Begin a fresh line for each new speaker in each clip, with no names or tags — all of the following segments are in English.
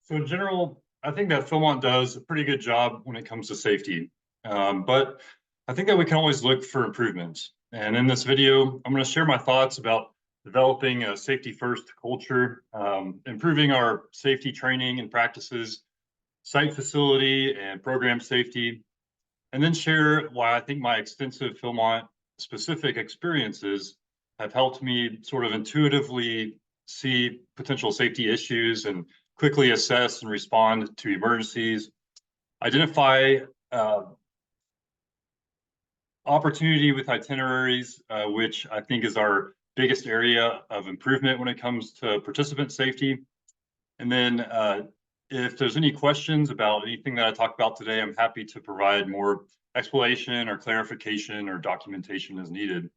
So in general, I think that Philmont does a pretty good job when it comes to safety. But I think that we can always look for improvements. And in this video, I'm going to share my thoughts about developing a safety first culture, improving our safety training and practices, site facility and program safety, and then share why I think my extensive Philmont specific experiences have helped me sort of intuitively see potential safety issues and quickly assess and respond to emergencies, identify uh, opportunity with itineraries, which I think is our biggest area of improvement when it comes to participant safety. And then if there's any questions about anything that I talked about today, I'm happy to provide more explanation or clarification or documentation as needed.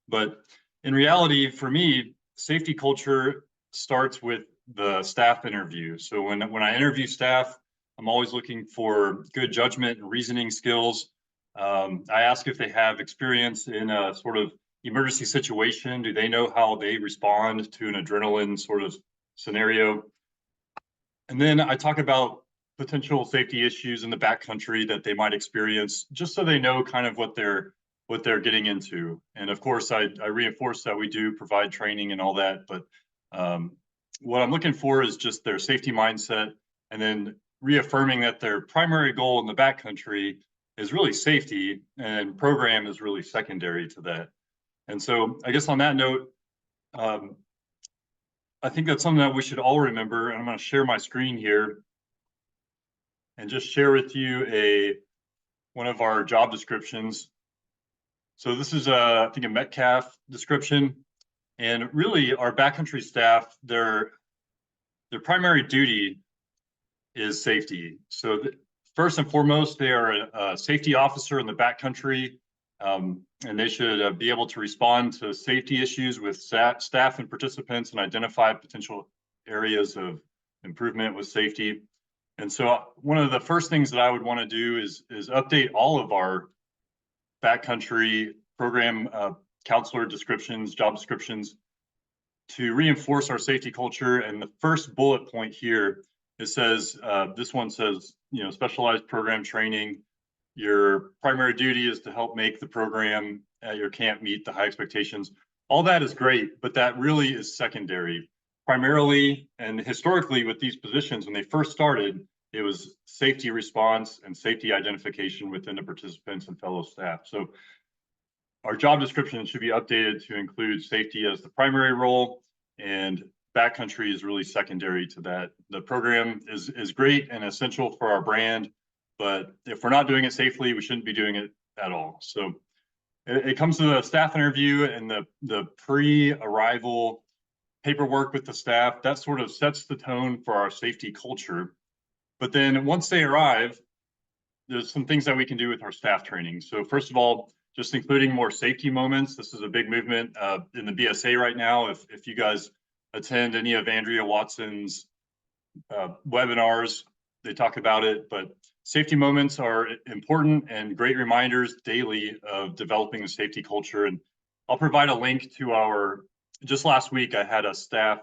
But in reality, for me, safety culture starts with the staff interview. So when I interview staff, I'm always looking for good judgment and reasoning skills. I ask if they have experience in a sort of emergency situation. Do they know how they respond to an adrenaline sort of scenario? And then I talk about potential safety issues in the backcountry that they might experience, just so they know kind of what they're getting into. And of course, I reinforce that we do provide training and all that, but what I'm looking for is just their safety mindset, and then reaffirming that their primary goal in the backcountry is really safety, and program is really secondary to that. And so I guess on that note, I think that's something that we should all remember. And I'm going to share my screen here and just share with you one of our job descriptions. So this is I think a Metcalf description, and really our backcountry staff, their primary duty is safety. So first and foremost, they are a safety officer in the backcountry, and they should be able to respond to safety issues with staff and participants and identify potential areas of improvement with safety. And so one of the first things that I would want to do is update all of our backcountry program counselor descriptions, job descriptions, to reinforce our safety culture. And the first bullet point here, it says, this one says, specialized program training. Your primary duty is to help make the program at your camp meet the high expectations. All that is great, but that really is secondary. Primarily and historically with these positions, when they first started, it was safety response and safety identification within the participants and fellow staff. So our job description should be updated to include safety as the primary role, and backcountry is really secondary to that. The program is great and essential for our brand, but if we're not doing it safely, we shouldn't be doing it at all. So it comes to the staff interview and the pre-arrival paperwork with the staff. That sort of sets the tone for our safety culture. But then once they arrive, there's some things that we can do with our staff training. So first of all, just including more safety moments. This is a big movement in the BSA right now. If you guys attend any of Andrea Watson's webinars, they talk about it, but safety moments are important and great reminders daily of developing the safety culture. And I'll provide a link to just last week, I had a staff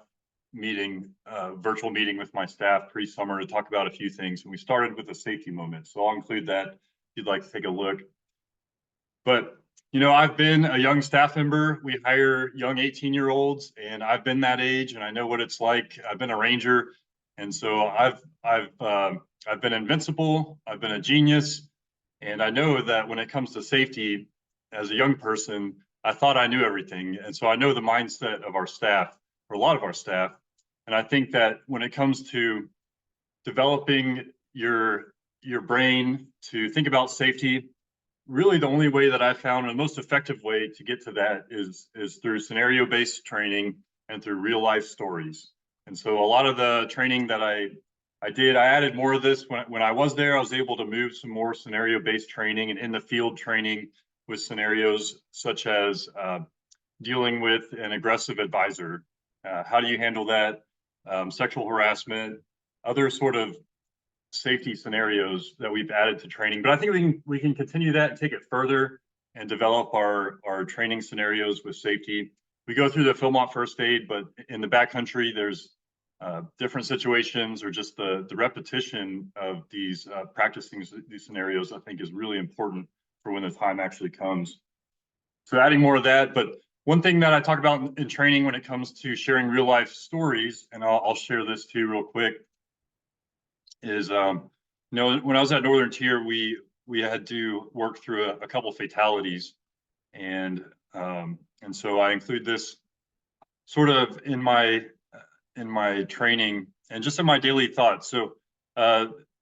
meeting, virtual meeting with my staff pre-summer to talk about a few things. And we started with a safety moment. So I'll include that if you'd like to take a look. But, I've been a young staff member. We hire young 18-year-olds, and I've been that age, and I know what it's like. I've been a ranger. And so I've been invincible. I've been a genius. And I know that when it comes to safety, as a young person, I thought I knew everything. And so I know the mindset of our staff, or a lot of our staff. And I think that when it comes to developing your brain to think about safety, really the only way that I found, and the most effective way to get to that is through scenario-based training and through real life stories. And so a lot of the training that I added more of this when I was there. I was able to move some more scenario-based training and in the field training with scenarios such as dealing with an aggressive advisor. How do you handle that? Sexual harassment, other sort of safety scenarios that we've added to training. But I think we can continue that and take it further and develop our training scenarios with safety. We go through the Philmont first aid, but in the backcountry, there's different situations, or just the repetition of these practicing these scenarios, I think is really important for when the time actually comes. So adding more of that, but one thing that I talk about in training when it comes to sharing real life stories, and I'll share this too real quick, is when I was at Northern Tier, we had to work through a couple fatalities, and so I include this sort of in my training and just in my daily thoughts. So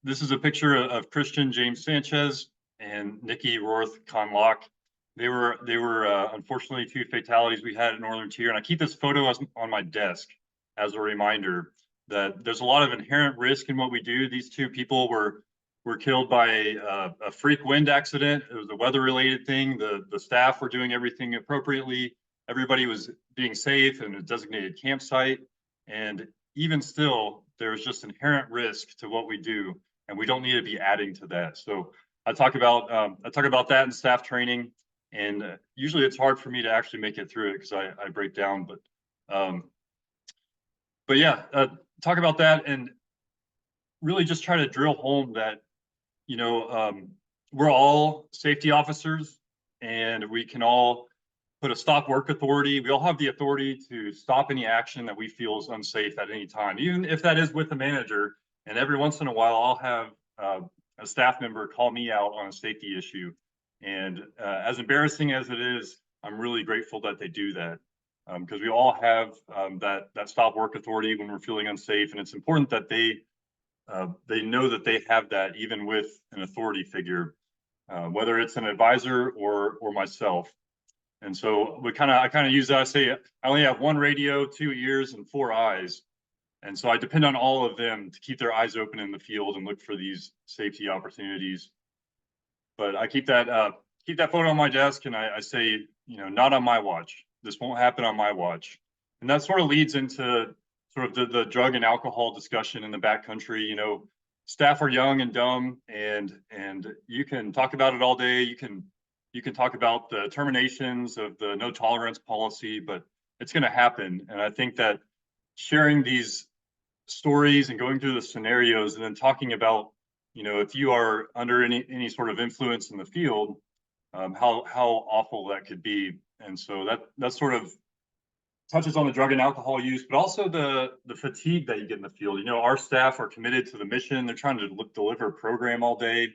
this is a picture of Christian James Sanchez and Nikki Roth Conlock. They were unfortunately two fatalities we had at Northern Tier, and I keep this photo on my desk as a reminder that there's a lot of inherent risk in what we do. These two people were killed by a freak wind accident. It was a weather-related thing. The staff were doing everything appropriately. Everybody was being safe in a designated campsite. And even still, there's just inherent risk to what we do, and we don't need to be adding to that. So I talk about that in staff training, and usually it's hard for me to actually make it through it because I break down. But yeah, talk about that and really just try to drill home that we're all safety officers, and we can all put a stop work authority. We all have the authority to stop any action that we feel is unsafe at any time, even if that is with the manager. And every once in a while, I'll have a staff member call me out on a safety issue. And as embarrassing as it is, I'm really grateful that they do that, because we all have that stop work authority when we're feeling unsafe. And it's important that they know that they have that even with an authority figure, whether it's an advisor or myself. And so I kind of use that. I say I only have one radio, 2 ears, and 4 eyes. And so I depend on all of them to keep their eyes open in the field and look for these safety opportunities. But I keep that photo on my desk, and I say, not on my watch. This won't happen on my watch. And that sort of leads into sort of the drug and alcohol discussion in the backcountry. Staff are young and dumb, and you can talk about it all day. You can talk about the terminations of the no tolerance policy, but it's going to happen. And I think that sharing these stories and going through the scenarios and then talking about, if you are under any sort of influence in the field, how awful that could be. And so that sort of touches on the drug and alcohol use, but also the fatigue that you get in the field. Our staff are committed to the mission. They're trying to deliver a program all day.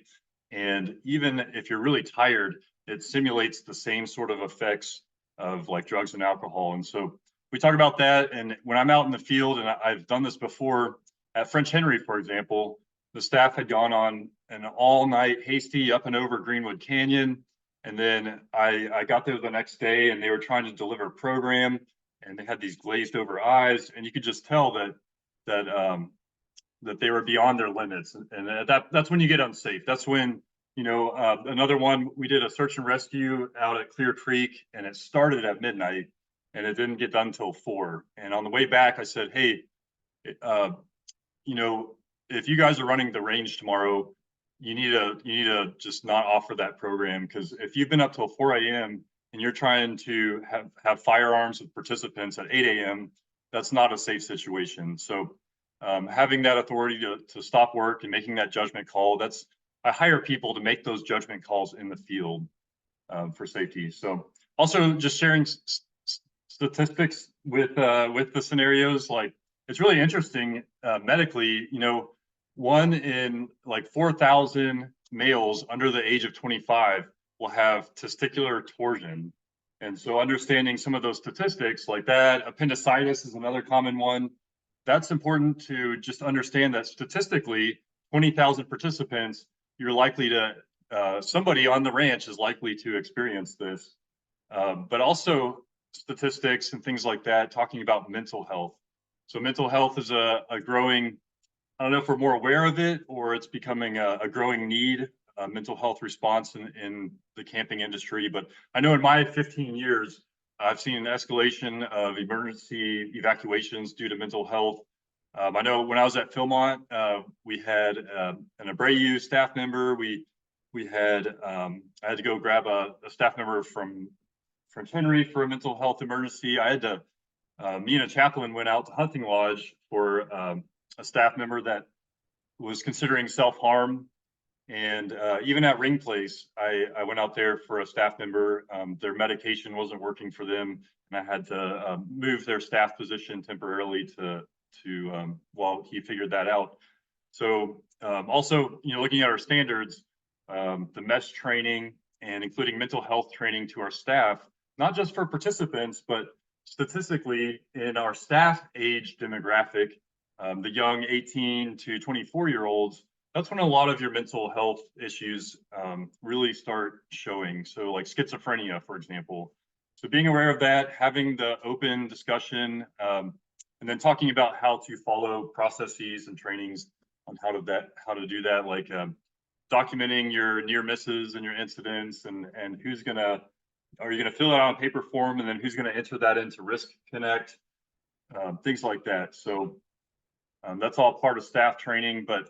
And even if you're really tired, it simulates the same sort of effects of like drugs and alcohol. And so we talk about that. And when I'm out in the field, and I've done this before at French Henry, for example, the staff had gone on an all-night hasty up and over Greenwood Canyon. And then I got there the next day, and they were trying to deliver a program, and they had these glazed over eyes, and you could just tell that they were beyond their limits. And that's when you get unsafe. That's when, another one, we did a search and rescue out at Clear Creek, and it started at midnight, and it didn't get done until 4. And on the way back, I said, hey, if you guys are running the range tomorrow, you need to just not offer that program, because if you've been up till 4 a.m. and you're trying to have firearms with participants at 8 a.m., that's not a safe situation. So having that authority to stop work and making that judgment call, I hire people to make those judgment calls in the field for safety. So also just sharing statistics with the scenarios, like it's really interesting medically, 1 in like 4,000 males under the age of 25 will have testicular torsion. And so understanding some of those statistics like that, appendicitis is another common one. That's important to just understand that statistically, 20,000 participants, you're likely to, somebody on the ranch is likely to experience this. But also statistics and things like that, talking about mental health. So mental health is a growing, I don't know if we're more aware of it or it's becoming a growing need, mental health response in the camping industry. But I know in my 15 years, I've seen an escalation of emergency evacuations due to mental health. I know when I was at Philmont, we had an Abreu staff member. I had to go grab a staff member from Henry for a mental health emergency. I had to me and a chaplain went out to hunting lodge for a staff member that was considering self-harm. And even at Ring Place, I went out there for a staff member. Their medication wasn't working for them, and I had to move their staff position temporarily to while he figured that out. So also, looking at our standards, the mesh training and including mental health training to our staff, not just for participants, but statistically in our staff age demographic, the young 18 to 24-year-olds, that's when a lot of your mental health issues really start showing. So like schizophrenia, for example. So being aware of that, having the open discussion, and then talking about how to follow processes and trainings on how to do that, like documenting your near misses and your incidents, and are you gonna fill it out on paper form, and then who's gonna enter that into Risk Connect, things like that. So that's all part of staff training, but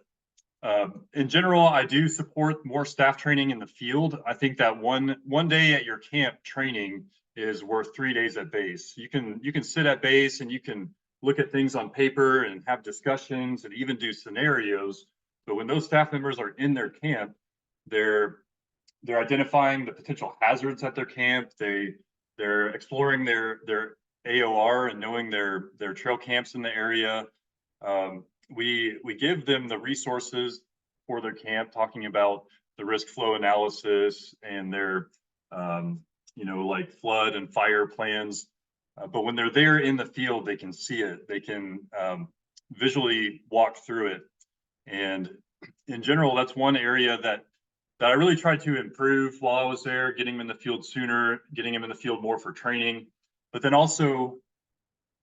in general, I do support more staff training in the field. I think that one day at your camp training is worth 3 days at base. You can sit at base and you can look at things on paper and have discussions and even do scenarios. But when those staff members are in their camp, they're identifying the potential hazards at their camp. They're exploring their AOR and knowing their trail camps in the area. We give them the resources for their camp, talking about the risk flow analysis and their like flood and fire plans. But when they're there in the field, they can see it. They can visually walk through it. And in general, that's one area that I really tried to improve while I was there, getting them in the field sooner, getting them in the field more for training, but then also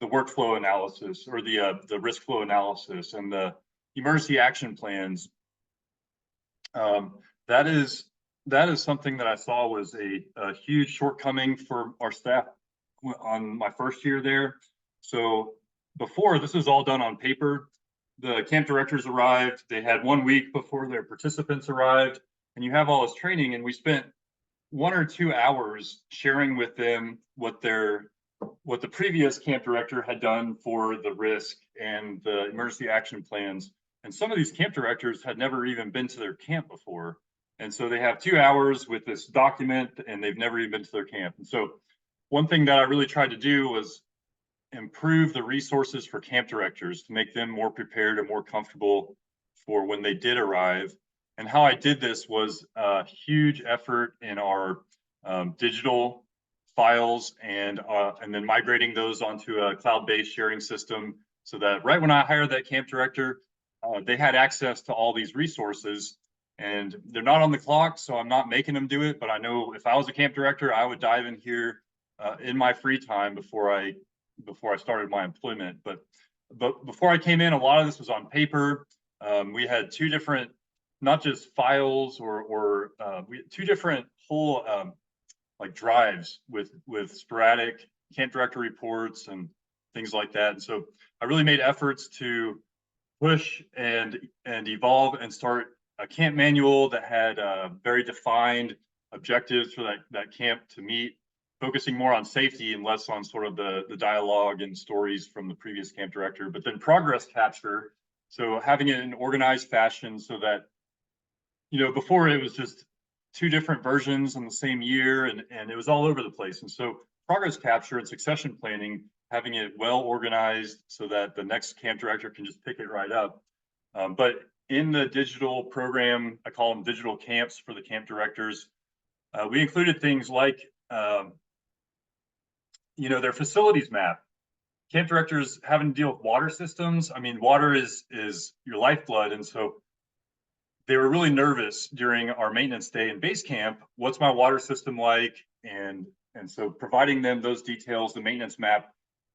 the workflow analysis, or the risk flow analysis, and the emergency action plans. That is something that I saw was a huge shortcoming for our staff on my first year there. So before, this was all done on paper. The camp directors arrived. They had 1 week before their participants arrived, and you have all this training. And we spent 1 or 2 hours sharing with them what the previous camp director had done for the risk and the emergency action plans. And some of these camp directors had never even been to their camp before. And so they have 2 hours with this document, and they've never even been to their camp. And so one thing that I really tried to do was improve the resources for camp directors to make them more prepared and more comfortable for when they did arrive. And how I did this was a huge effort in our digital files, and then migrating those onto a cloud-based sharing system, so that right when I hired that camp director, they had access to all these resources. And they're not on the clock, so I'm not making them do it. But I know if I was a camp director, I would dive in here in my free time before I started my employment. But before I came in, a lot of this was on paper. We had 2 different, not just files or we had 2 different whole like drives with sporadic camp director reports and things like that. And so I really made efforts to push and evolve and start a camp manual that had very defined objectives for that camp to meet, focusing more on safety and less on sort of the dialogue and stories from the previous camp director. But then progress capture, so having it in organized fashion, so that before it was just 2 different versions in the same year, and it was all over the place. And so progress capture and succession planning, having it well organized so that the next camp director can just pick it right up. But in the digital program, I call them digital camps for the camp directors, we included things like their facilities map. Camp directors having to deal with water systems. I mean, water is your lifeblood. And so they were really nervous during our maintenance day in base camp. What's my water system like? And so providing them those details, the maintenance map,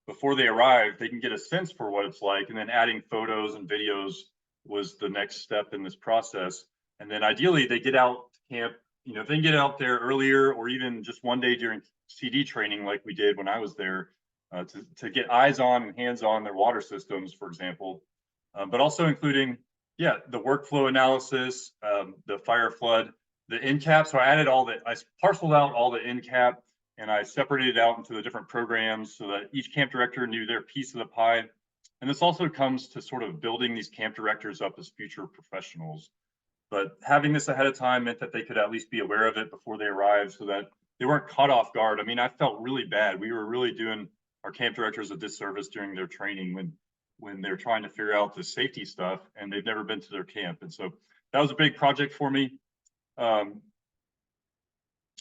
before they arrive, they can get a sense for what it's like. And then adding photos and videos was the next step in this process. And then ideally they get out to camp, if they can get out there earlier, or even just one day during CD training like we did when I was there, to get eyes on and hands on their water systems, for example, but also including the workflow analysis, the fire flood, the NCAP. So I parceled out all the NCAP and I separated it out into the different programs so that each camp director knew their piece of the pie. And this also comes to sort of building these camp directors up as future professionals. But having this ahead of time meant that they could at least be aware of it before they arrived so that they weren't caught off guard. I mean, I felt really bad. We were really doing our camp directors a disservice during their training when they're trying to figure out the safety stuff and they've never been to their camp. And so that was a big project for me. And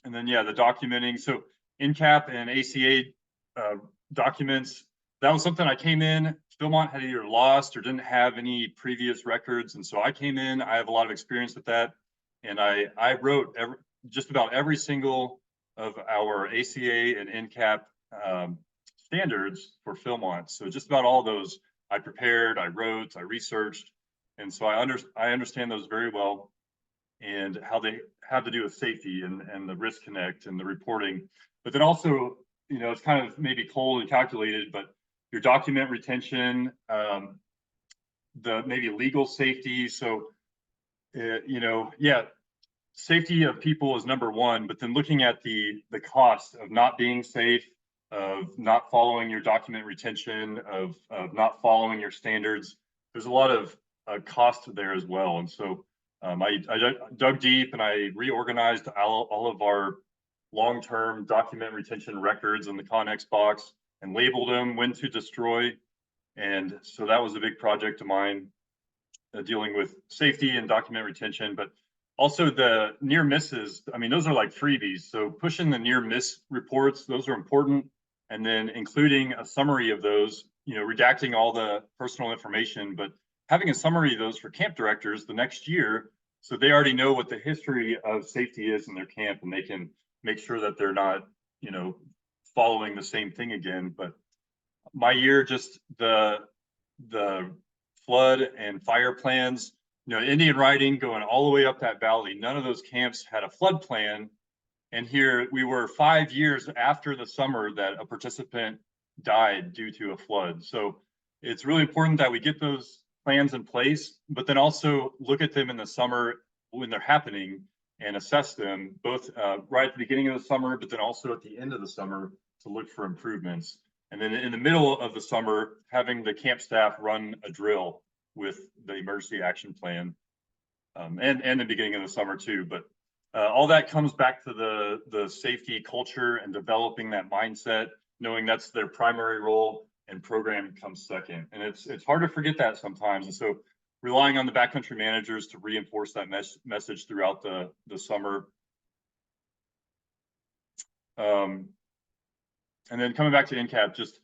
then, yeah, the documenting. So NCAP and ACA documents, that was something I came in. Philmont had either lost or didn't have any previous records. And so I came in, I have a lot of experience with that. And I wrote just about every single of our ACA and NCAP standards for Philmont. So just about all those I prepared, I wrote, I researched. And so I understand those very well and how they have to do with safety and the risk connect and the reporting. But then also, you know, it's kind of maybe cold and calculated, but your document retention, the maybe legal safety. So, you know, yeah, safety of people is number one, but then looking at the cost of not being safe, of not following your document retention, of not following your standards, there's a lot of cost there as well. And so I dug deep and I reorganized all of our long-term document retention records in the Connex box and labeled them when to destroy. And so that was a big project of mine, dealing with safety and document retention, but also the near misses. I mean, those are like freebies. So pushing the near miss reports, those are important. And then including a summary of those, you know, redacting all the personal information, but having a summary of those for camp directors the next year, so they already know what the history of safety is in their camp and they can make sure that they're not, you know, following the same thing again. But my year, just the flood and fire plans, you know, Indian riding going all the way up that valley, none of those camps had a flood plan. And here we were 5 years after the summer that a participant died due to a flood. So it's really important that we get those plans in place, but then also look at them in the summer when they're happening and assess them both right at the beginning of the summer, but then also at the end of the summer to look for improvements. And then in the middle of the summer, having the camp staff run a drill with the emergency action plan, and the beginning of the summer too. But all that comes back to the safety culture and developing that mindset, knowing that's their primary role and program comes second. And it's hard to forget that sometimes. And so relying on the backcountry managers to reinforce that message throughout the summer. And then coming back to NCAP, just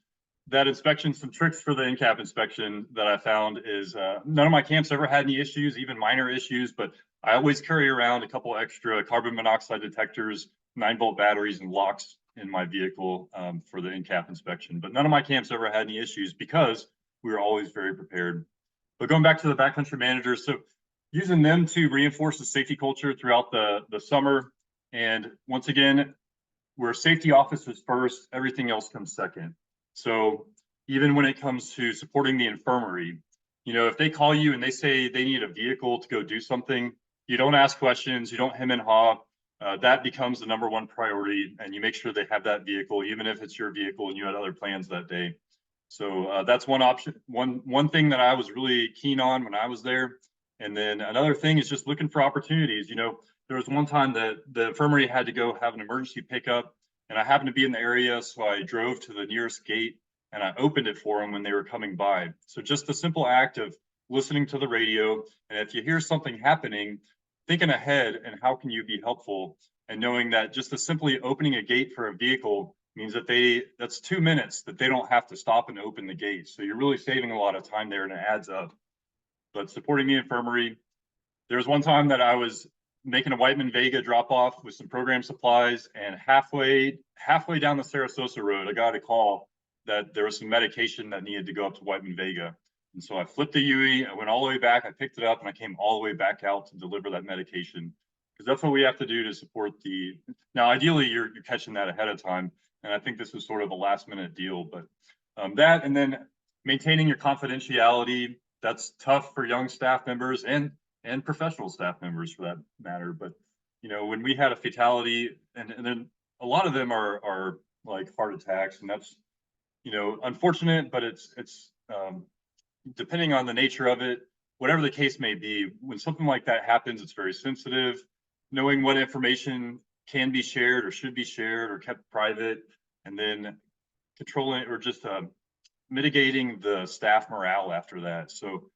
that inspection, some tricks for the NCAP inspection that I found is none of my camps ever had any issues, even minor issues, but I always carry around a couple extra carbon monoxide detectors, 9-volt batteries, and locks in my vehicle for the NCAP inspection. But none of my camps ever had any issues because we were always very prepared. But going back to the backcountry managers, so using them to reinforce the safety culture throughout the summer. And once again, we're safety officers first, everything else comes second. So even when it comes to supporting the infirmary, you know, if they call you and they say they need a vehicle to go do something, you don't ask questions, you don't hem and haw. That becomes the number one priority, and you make sure they have that vehicle, even if it's your vehicle and you had other plans that day. So that's one option. One thing that I was really keen on when I was there. And then another thing is just looking for opportunities. You know, there was one time that the infirmary had to go have an emergency pickup, and I happened to be in the area, so I drove to the nearest gate and I opened it for them when they were coming by. So just the simple act of listening to the radio, and if you hear something happening, thinking ahead and how can you be helpful, and knowing that just the simply opening a gate for a vehicle means that that's 2 minutes that they don't have to stop and open the gate. So you're really saving a lot of time there and it adds up. But supporting the infirmary, there was one time that I was making a Whiteman Vega drop off with some program supplies, and halfway down the Sarasota Road, I got a call that there was some medication that needed to go up to Whiteman Vega. And so I flipped the UE, I went all the way back, I picked it up, and I came all the way back out to deliver that medication. Because that's what we have to do to support now ideally you're catching that ahead of time. And I think this was sort of a last minute deal, but that, and then maintaining your confidentiality, that's tough for young staff members and professional staff members for that matter. But, you know, when we had a fatality, and then a lot of them are like heart attacks, and that's, you know, unfortunate, but it's depending on the nature of it, whatever the case may be, when something like that happens, it's very sensitive. Knowing what information can be shared or should be shared or kept private, and then controlling or just mitigating the staff morale after that. So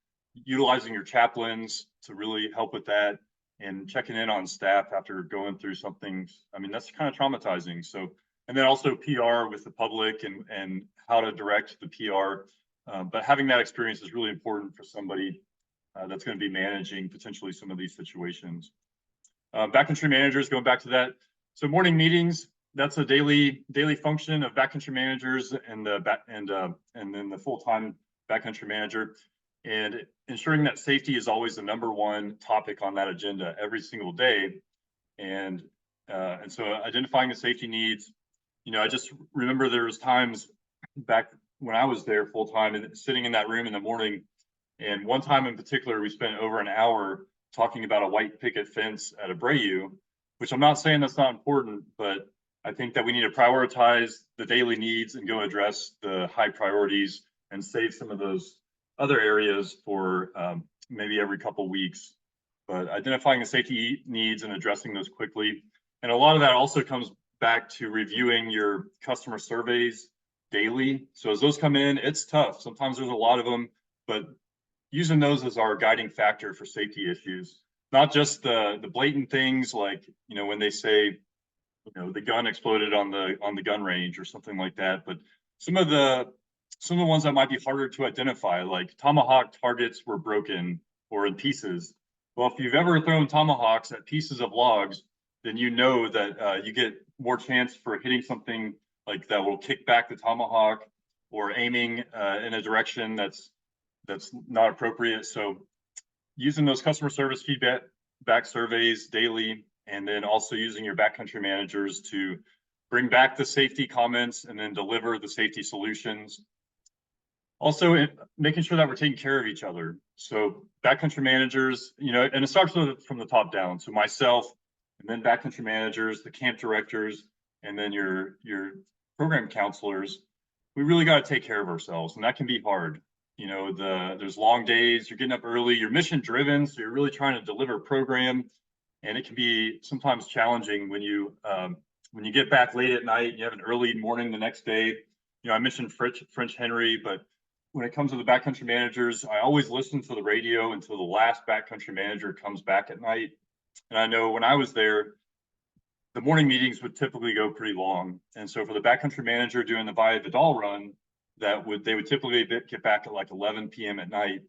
utilizing your chaplains to really help with that, and checking in on staff after going through something. I mean, that's kind of traumatizing. So, and then also PR with the public and how to direct the PR. But having that experience is really important for somebody that's going to be managing potentially some of these situations. Backcountry managers, going back to that. So morning meetings, that's a daily function of backcountry managers and then the full-time backcountry manager. And ensuring that safety is always the #1 topic on that agenda every single day. And so identifying the safety needs, you know, I just remember there was times back when I was there full-time and sitting in that room in the morning. And one time in particular, we spent over an hour talking about a white picket fence at Abreu, which I'm not saying that's not important, but I think that we need to prioritize the daily needs and go address the high priorities and save some of those other areas for maybe every couple of weeks. But identifying the safety needs and addressing those quickly. And a lot of that also comes back to reviewing your customer surveys daily. So as those come in, it's tough. Sometimes there's a lot of them, but using those as our guiding factor for safety issues, not just the blatant things like, you know, when they say, you know, the gun exploded on the gun range or something like that, but some of the ones that might be harder to identify, like tomahawk targets were broken or in pieces. Well, if you've ever thrown tomahawks at pieces of logs, then you know that you get more chance for hitting something like that will kick back the tomahawk, or aiming in a direction that's not appropriate. So using those customer service feedback surveys daily, and then also using your backcountry managers to bring back the safety comments and then deliver the safety solutions. Also, making sure that we're taking care of each other. So backcountry managers, you know, and it starts from the top down. So myself, and then backcountry managers, the camp directors, and then your program counselors. We really got to take care of ourselves, and that can be hard. You know, there's long days, you're getting up early, you're mission driven, so you're really trying to deliver a program, and it can be sometimes challenging when you get back late at night, you have an early morning the next day. You know, I mentioned French Henry, but when it comes to the backcountry managers, I always listen to the radio until the last backcountry manager comes back at night. And I know when I was there, the morning meetings would typically go pretty long. And so for the backcountry manager doing the Valle Vidal run, they would typically get back at like 11 p.m. at night,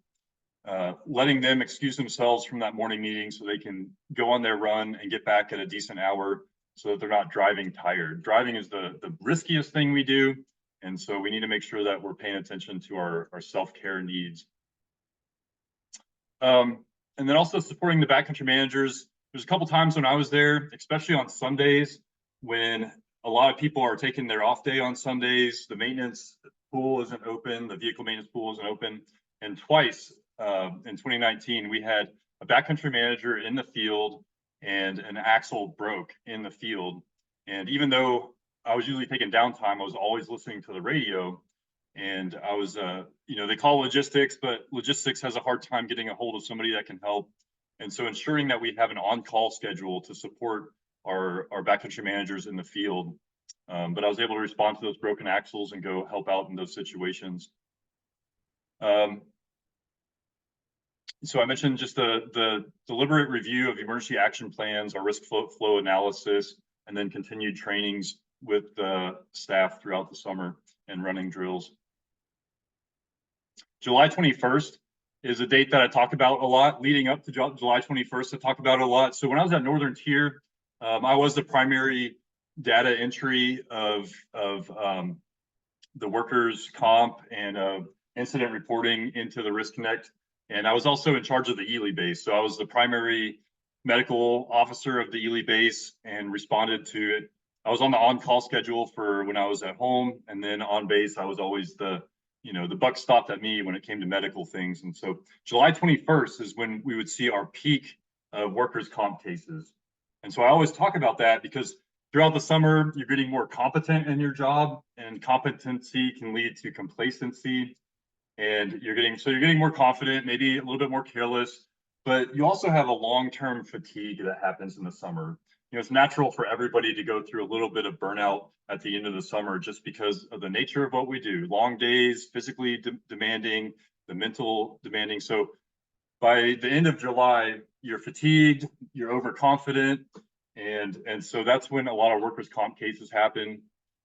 letting them excuse themselves from that morning meeting so they can go on their run and get back at a decent hour so that they're not driving tired. Driving is the riskiest thing we do. And so we need to make sure that we're paying attention to our self-care needs. And then also supporting the backcountry managers. There's a couple times when I was there, especially on Sundays, when a lot of people are taking their off day on Sundays. The maintenance pool isn't open, the vehicle maintenance pool isn't open. And twice in 2019, we had a backcountry manager in the field and an axle broke in the field. And even though I was usually taking downtime, I was always listening to the radio. And I was, you know, they call logistics, but logistics has a hard time getting a hold of somebody that can help. And so ensuring that we have an on-call schedule to support our backcountry managers in the field. But I was able to respond to those broken axles and go help out in those situations. So I mentioned just the deliberate review of emergency action plans, our risk flow analysis, and then continued trainings with the staff throughout the summer and running drills. July 21st is a date that I talk about a lot. Leading up to July 21st, I talk about it a lot. So when I was at Northern Tier, I was the primary data entry of the workers' comp and incident reporting into the Risk Connect. And I was also in charge of the Ely base. So I was the primary medical officer of the Ely base and responded to it. I was on the on-call schedule for when I was at home, and then on base, I was always the buck stopped at me when it came to medical things. And so July 21st is when we would see our peak of workers' comp cases. And so I always talk about that because throughout the summer, you're getting more competent in your job, and competency can lead to complacency. And you're getting more confident, maybe a little bit more careless, but you also have a long-term fatigue that happens in the summer. It's natural for everybody to go through a little bit of burnout at the end of the summer just because of the nature of what we do. Long days, physically demanding, the mental demanding. So by the end of July, you're fatigued, you're overconfident, and so that's when a lot of workers' comp cases happen.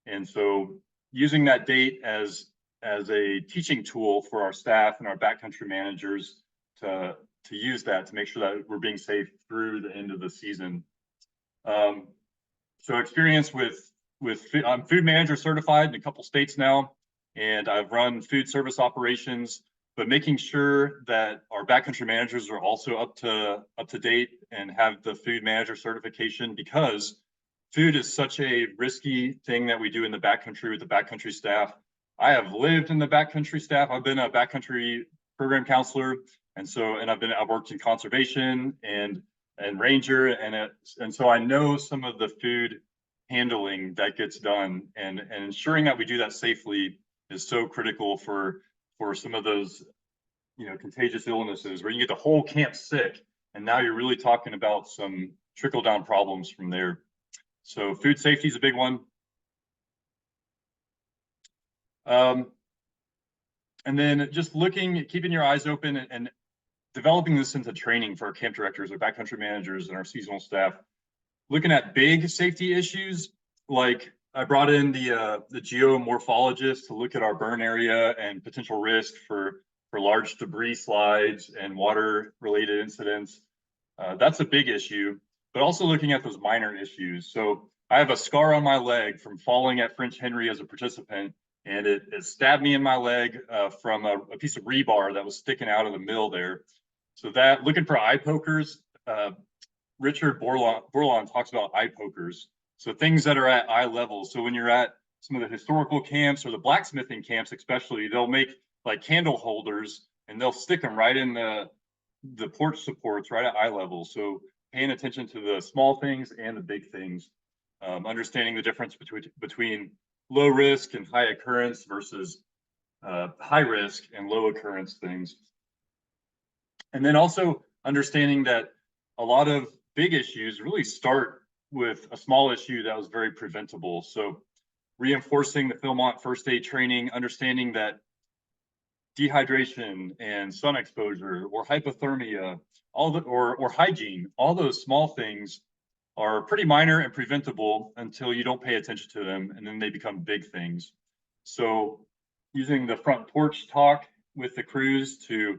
And so using that date as a teaching tool for our staff and our backcountry managers to use that to make sure that we're being safe through the end of the season. So experience with I'm food manager certified in a couple states now, and I've run food service operations, but making sure that our backcountry managers are also up to date and have the food manager certification, because food is such a risky thing that we do in the backcountry with the backcountry staff. I have lived in the backcountry staff. I've been a backcountry program counselor, and I've worked in conservation and ranger, and so I know some of the food handling that gets done, and ensuring that we do that safely is so critical for some of those contagious illnesses where you get the whole camp sick, and now you're really talking about some trickle down problems from there. So food safety is a big one. And then just keeping your eyes open and developing this into training for our camp directors, our backcountry managers, and our seasonal staff. Looking at big safety issues, like I brought in the geomorphologist to look at our burn area and potential risk for large debris slides and water-related incidents. That's a big issue, but also looking at those minor issues. So I have a scar on my leg from falling at French Henry as a participant, and it stabbed me in my leg from a piece of rebar that was sticking out of the mill there. So that, looking for eye pokers, Richard Borlon talks about eye pokers. So things that are at eye level. So when you're at some of the historical camps or the blacksmithing camps especially, they'll make like candle holders and they'll stick them right in the porch supports right at eye level. So paying attention to the small things and the big things, understanding the difference between low risk and high occurrence versus high risk and low occurrence things. And then also understanding that a lot of big issues really start with a small issue that was very preventable. So reinforcing the Philmont first aid training, understanding that dehydration and sun exposure or hypothermia, or hygiene, all those small things are pretty minor and preventable until you don't pay attention to them, and then they become big things. So using the front porch talk with the crews to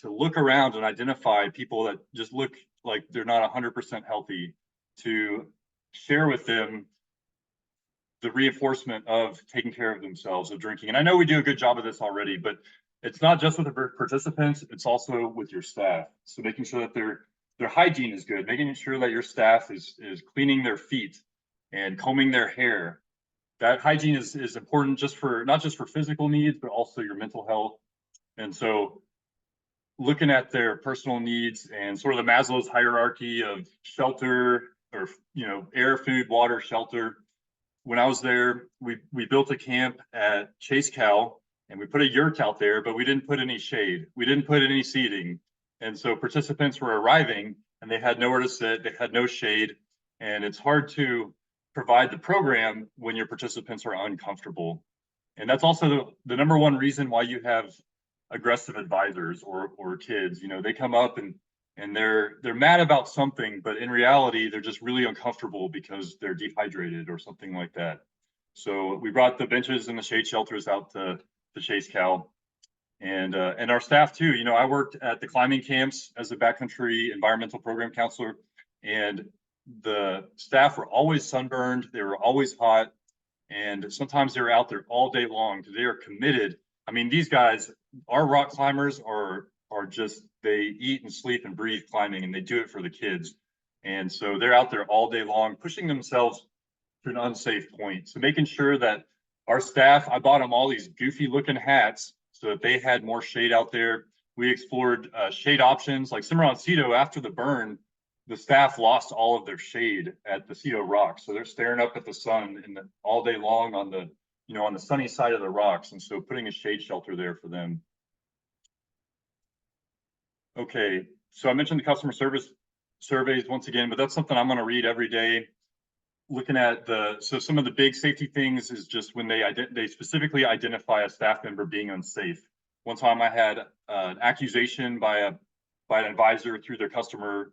look around and identify people that just look like they're not 100% healthy, to share with them the reinforcement of taking care of themselves, of drinking. And I know we do a good job of this already, but it's not just with the participants, it's also with your staff. So making sure that their hygiene is good, making sure that your staff is cleaning their feet and combing their hair. That hygiene is important not just for physical needs, but also your mental health. And so looking at their personal needs and sort of the Maslow's hierarchy of shelter, or air, food, water, shelter. When I was there, we built a camp at Chase Cal, and we put a yurt out there, but we didn't put any shade. We didn't put any seating. And so participants were arriving and they had nowhere to sit, they had no shade. And it's hard to provide the program when your participants are uncomfortable. And that's also the number one reason why you have aggressive advisors or kids. They come up and they're mad about something, but in reality, they're just really uncomfortable because they're dehydrated or something like that. So we brought the benches and the shade shelters out to Chase Cal, and our staff too. I worked at the climbing camps as a backcountry environmental program counselor, and the staff were always sunburned. They were always hot, and sometimes they were out there all day long because they are committed. I mean, these guys, our rock climbers are just, they eat and sleep and breathe climbing, and they do it for the kids. And so they're out there all day long, pushing themselves to an unsafe point. So making sure that our staff, I bought them all these goofy looking hats so that they had more shade out there. We explored shade options like Cimarroncito after the burn. the staff lost all of their shade at the Cedar Rocks. So they're staring up at the sun all day long on the, on the sunny side of the rocks. And so putting a shade shelter there for them. Okay, so I mentioned the customer service surveys once again, but that's something I'm going to read every day. Looking at so some of the big safety things is just when they specifically identify a staff member being unsafe. One time I had an accusation by an advisor through their customer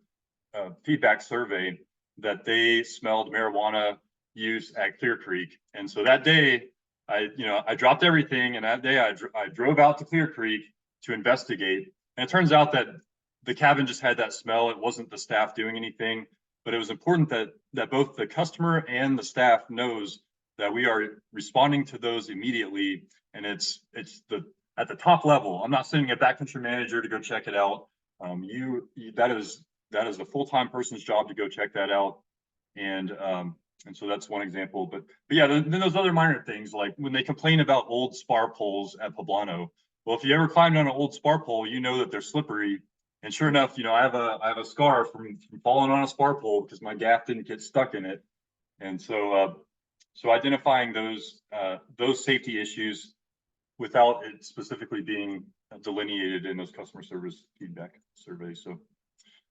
feedback survey that they smelled marijuana use at Clear Creek. And so that day I dropped everything, and that day I drove out to Clear Creek to investigate. And it turns out that the cabin just had that smell. It wasn't the staff doing anything. But it was important that both the customer and the staff knows that we are responding to those immediately, and it's at the top level. I'm not sending a backcountry manager to go check it out. That is a full-time person's job to go check that out, and so that's one example. But yeah, then those other minor things, like when they complain about old spar poles at Poblano. Well, if you ever climbed on an old spar pole, you know that they're slippery. And sure enough, I have a scar from falling on a spar pole because my gaff didn't get stuck in it. And so identifying those safety issues without it specifically being delineated in those customer service feedback surveys. So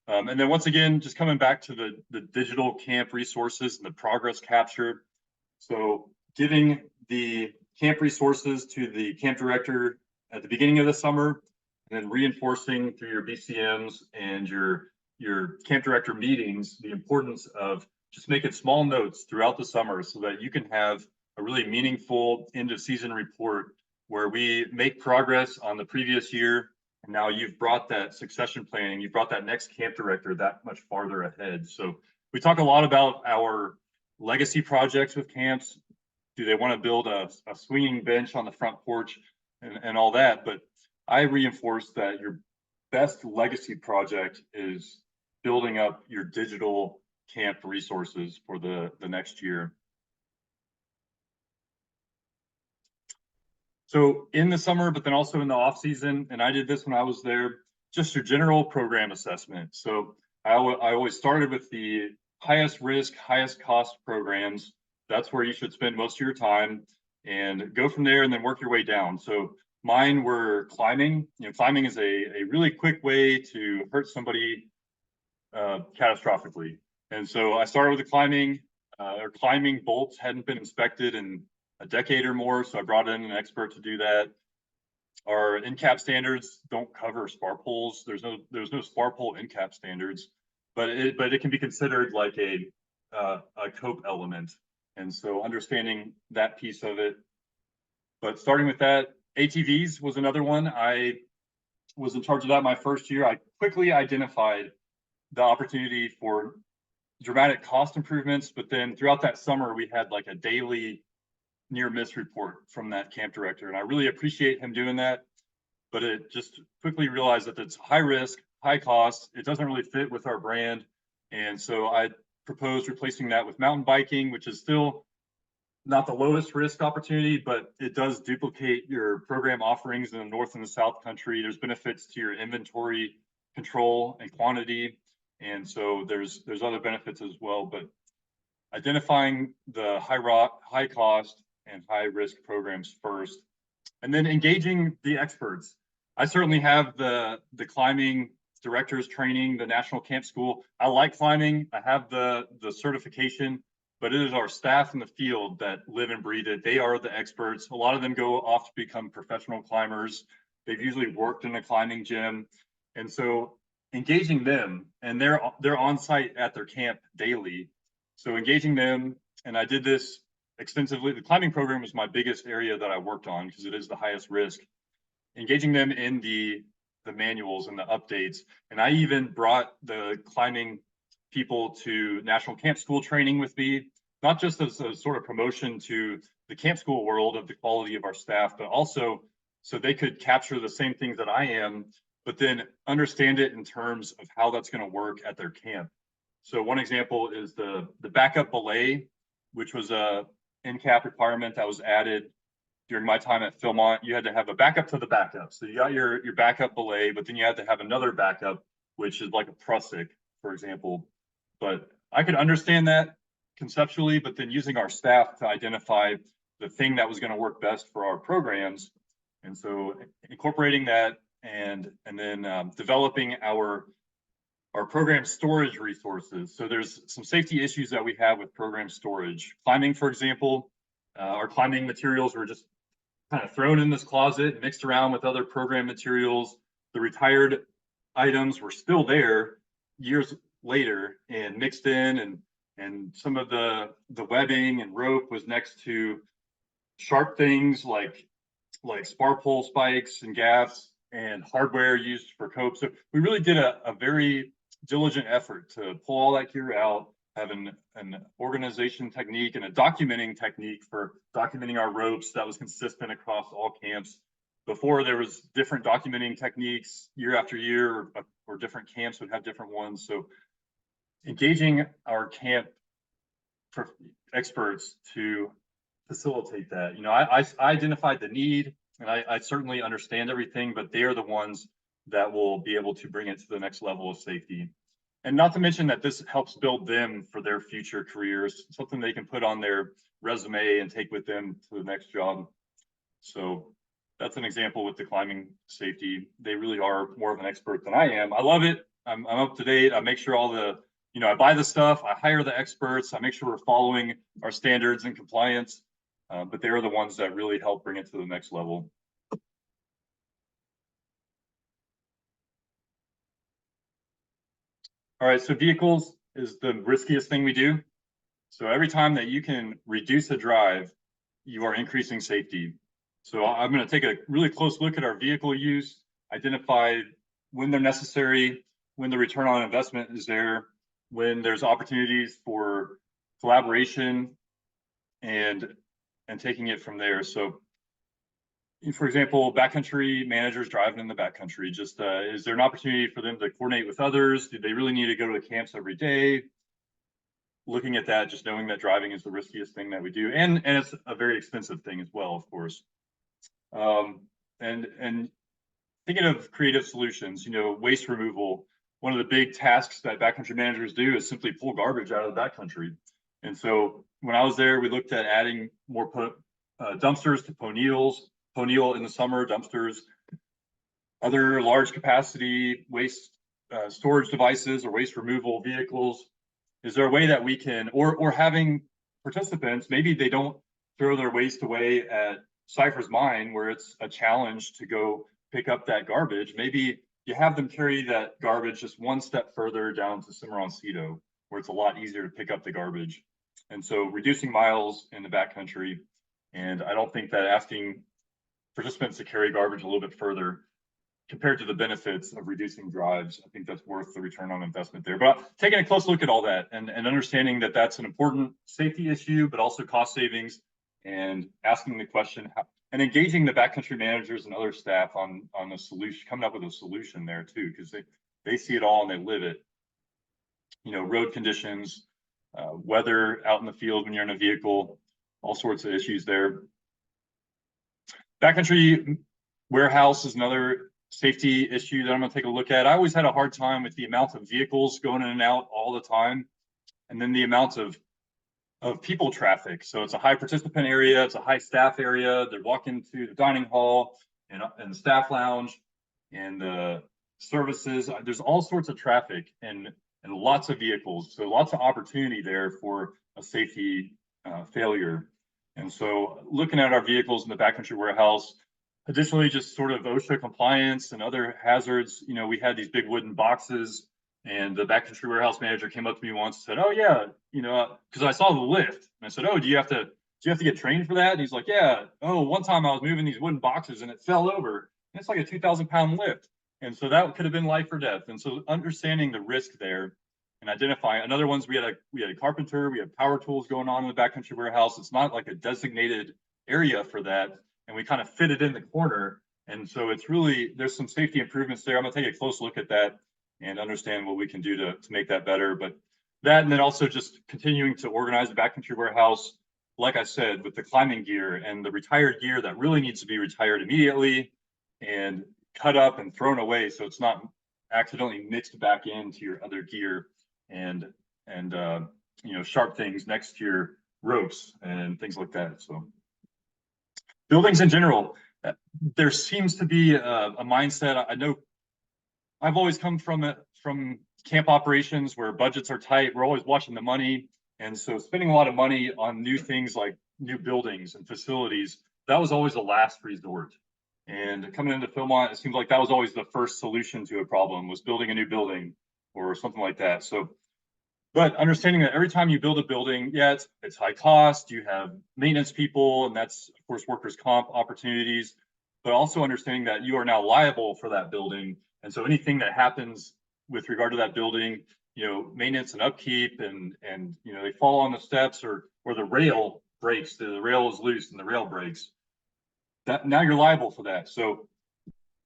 and then once again, just coming back to the digital camp resources and the progress capture. So giving the camp resources to the camp director at the beginning of the summer, and then reinforcing through your BCMs and your camp director meetings the importance of just making small notes throughout the summer so that you can have a really meaningful end of season report where we make progress on the previous year. And now you've brought that succession planning, you've brought that next camp director that much farther ahead. So we talk a lot about our legacy projects with camps. Do they want to build a swinging bench on the front porch and all that? But I reinforce that your best legacy project is building up your digital camp resources for the next year. So in the summer, but then also in the off season, and I did this when I was there, just your general program assessment. So I always started with the highest risk, highest cost programs. That's where you should spend most of your time, and go from there and then work your way down. So mine were climbing. Climbing is a really quick way to hurt somebody catastrophically. And so I started with the climbing. Our climbing bolts hadn't been inspected in a decade or more, so I brought in an expert to do that. Our NCAP standards don't cover spar poles. There's no spar pole NCAP standards, but it can be considered like a cope element. And so understanding that piece of it. But starting with that, ATVs was another one. I was in charge of that my first year. I quickly identified the opportunity for dramatic cost improvements, but then throughout that summer, we had like a daily near miss report from that camp director. And I really appreciate him doing that, but it just quickly realized that it's high risk, high cost. It doesn't really fit with our brand. And so I proposed replacing that with mountain biking, which is still not the lowest risk opportunity, but it does duplicate your program offerings in the North and the South country. There's benefits to your inventory control and quantity. And so there's other benefits as well, but identifying the high cost and high risk programs first, and then engaging the experts. I certainly have the climbing directors training, the National Camp School. I like climbing. I have the certification, but it is our staff in the field that live and breathe it. They are the experts. A lot of them go off to become professional climbers. They've usually worked in a climbing gym. And so engaging them, and they're on site at their camp daily. So engaging them, and I did this extensively. The climbing program was my biggest area that I worked on because it is the highest risk. Engaging them in the manuals and the updates. And I even brought the climbing people to National Camp School training with me, not just as a sort of promotion to the camp school world of the quality of our staff, but also so they could capture the same things that I am, but then understand it in terms of how that's going to work at their camp. So one example is the backup belay, which was a NCAP requirement that was added during my time at Philmont. You had to have a backup to the backup. So you got your backup belay, but then you had to have another backup, which is like a prusik. for example. But I could understand that conceptually, but then using our staff to identify the thing that was going to work best for our programs. And so incorporating that and then developing our program storage resources. So there's some safety issues that we have with program storage. Climbing, for example, our climbing materials were just kind of thrown in this closet, mixed around with other program materials. The retired items were still there years later and mixed in, and some of the webbing and rope was next to sharp things like spar pole spikes and gaffs and hardware used for cope. So we really did a very diligent effort to pull all that gear out, have an organization technique and a documenting technique for documenting our ropes that was consistent across all camps. Before, there was different documenting techniques year after year, or different camps would have different ones. So engaging our camp experts to facilitate that. I identified the need, and I certainly understand everything, but they are the ones that will be able to bring it to the next level of safety. And not to mention that this helps build them for their future careers, something they can put on their resume and take with them to the next job. So that's an example with the climbing safety. They really are more of an expert than I am. I love it. I'm up to date. I make sure all the, I buy the stuff, I hire the experts, I make sure we're following our standards and compliance, but they are the ones that really help bring it to the next level. All right, so vehicles is the riskiest thing we do. So every time that you can reduce a drive, you are increasing safety. So I'm going to take a really close look at our vehicle use, identify when they're necessary, when the return on investment is there, when there's opportunities for collaboration, and taking it from there. So, for example, backcountry managers driving in the backcountry, just is there an opportunity for them to coordinate with others? Do they really need to go to the camps every day? Looking at that, just knowing that driving is the riskiest thing that we do, and it's a very expensive thing as well, of course. And thinking of creative solutions, waste removal. One of the big tasks that backcountry managers do is simply pull garbage out of the backcountry. And so when I was there, we looked at adding more dumpsters to Poneal in the summer, dumpsters, other large capacity waste storage devices or waste removal vehicles. Is there a way that we can, or having participants, maybe they don't throw their waste away at Cypher's Mine where it's a challenge to go pick up that garbage. Maybe you have them carry that garbage just one step further down to Cimarroncito, where it's a lot easier to pick up the garbage. And so reducing miles in the backcountry. And I don't think that asking participants to carry garbage a little bit further compared to the benefits of reducing drives, I think that's worth the return on investment there. But taking a close look at all that and understanding that that's an important safety issue, but also cost savings, and asking the question and engaging the backcountry managers and other staff on the solution, coming up with a solution there too, because they see it all and they live it. Road conditions, weather out in the field when you're in a vehicle, all sorts of issues there. Backcountry warehouse is another safety issue that I'm going to take a look at. I always had a hard time with the amount of vehicles going in and out all the time, and then the amount of people traffic. So it's a high participant area, it's a high staff area. They're walking to the dining hall and the staff lounge and the services. There's all sorts of traffic and lots of vehicles. So lots of opportunity there for a safety failure. And so looking at our vehicles in the backcountry warehouse, additionally, just sort of OSHA compliance and other hazards. We had these big wooden boxes, and the backcountry warehouse manager came up to me once and said, "Oh yeah, because I saw the lift." And I said, "Oh, do you have to get trained for that?" And he's like, "Yeah. Oh, one time I was moving these wooden boxes and it fell over. And it's like a 2,000-pound lift, and so that could have been life or death." And so understanding the risk there and identifying. Another ones, we had a carpenter, we had power tools going on in the backcountry warehouse. It's not like a designated area for that, and we kind of fit it in the corner. And so it's really, there's some safety improvements there. I'm gonna take a close look at that and understand what we can do to make that better. But that, and then also just continuing to organize the backcountry warehouse, like I said, with the climbing gear and the retired gear that really needs to be retired immediately and cut up and thrown away, so it's not accidentally mixed back into your other gear and sharp things next to your ropes and things like that. So buildings in general, there seems to be a mindset. I know I've always come from camp operations where budgets are tight. We're always watching the money. And so spending a lot of money on new things like new buildings and facilities, that was always a last resort. And coming into Philmont, it seemed like that was always the first solution to a problem, was building a new building or something like that. So, but understanding that every time you build a building, yeah, it's high cost, you have maintenance people, and that's of course workers' comp opportunities, but also understanding that you are now liable for that building. And so anything that happens with regard to that building, maintenance and upkeep, and they fall on the steps, or the rail breaks, the rail is loose and the rail breaks, that now you're liable for that. So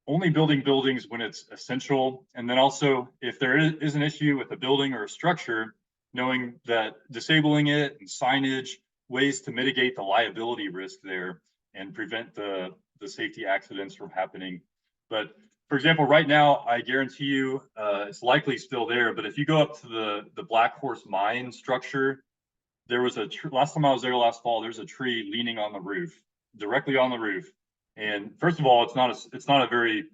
only building buildings when it's essential. And then also, if there is an issue with a building or a structure, knowing that disabling it and signage, ways to mitigate the liability risk there and prevent the safety accidents from happening. But for example, right now, I guarantee you it's likely still there, but if you go up to the Black Horse Mine structure, there was last time I was there last fall, there's a tree leaning on the roof, directly on the roof. And first of all, it's not a very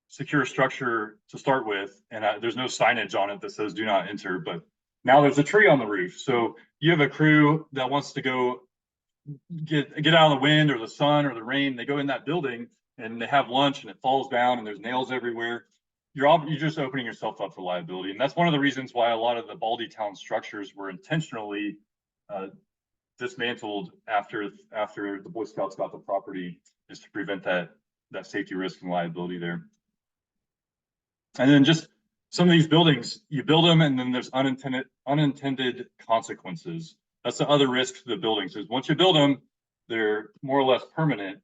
secure structure to start with, and there's no signage on it that says "Do not enter." But now there's a tree on the roof, so you have a crew that wants to go get out of the wind or the sun or the rain. They go in that building and they have lunch, and it falls down, and there's nails everywhere. You're just opening yourself up for liability, and that's one of the reasons why a lot of the Baldy Town structures were intentionally dismantled after the Boy Scouts got the property, is to prevent that safety risk and liability there. And then just some of these buildings, you build them and then there's unintended consequences. That's the other risk to the buildings, is once you build them, they're more or less permanent.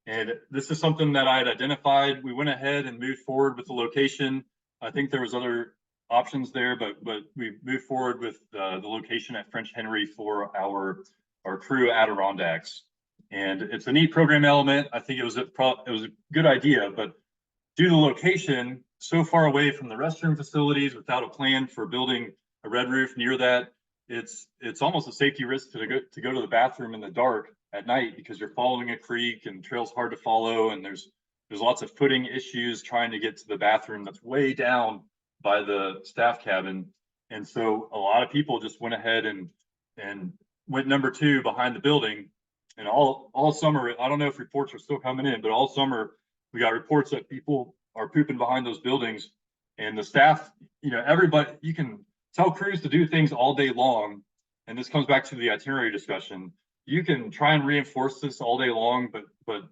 And this is something that I had identified. We went ahead and moved forward with the location. I think there was other options there, but we moved forward with the location at French Henry for our crew Adirondacks. And it's a neat program element. I think it was a good idea, but due to the location so far away from the restroom facilities, without a plan for building a red roof near that, it's almost a safety risk to go to the bathroom in the dark at night, because you're following a creek and trail's hard to follow, and there's lots of footing issues trying to get to the bathroom that's way down by the staff cabin. And so a lot of people just went ahead and went number 2 behind the building. And all summer, I don't know if reports are still coming in, but all summer we got reports that people are pooping behind those buildings. And the staff, everybody, you can tell crews to do things all day long. And this comes back to the itinerary discussion. You can try and reinforce this all day long, but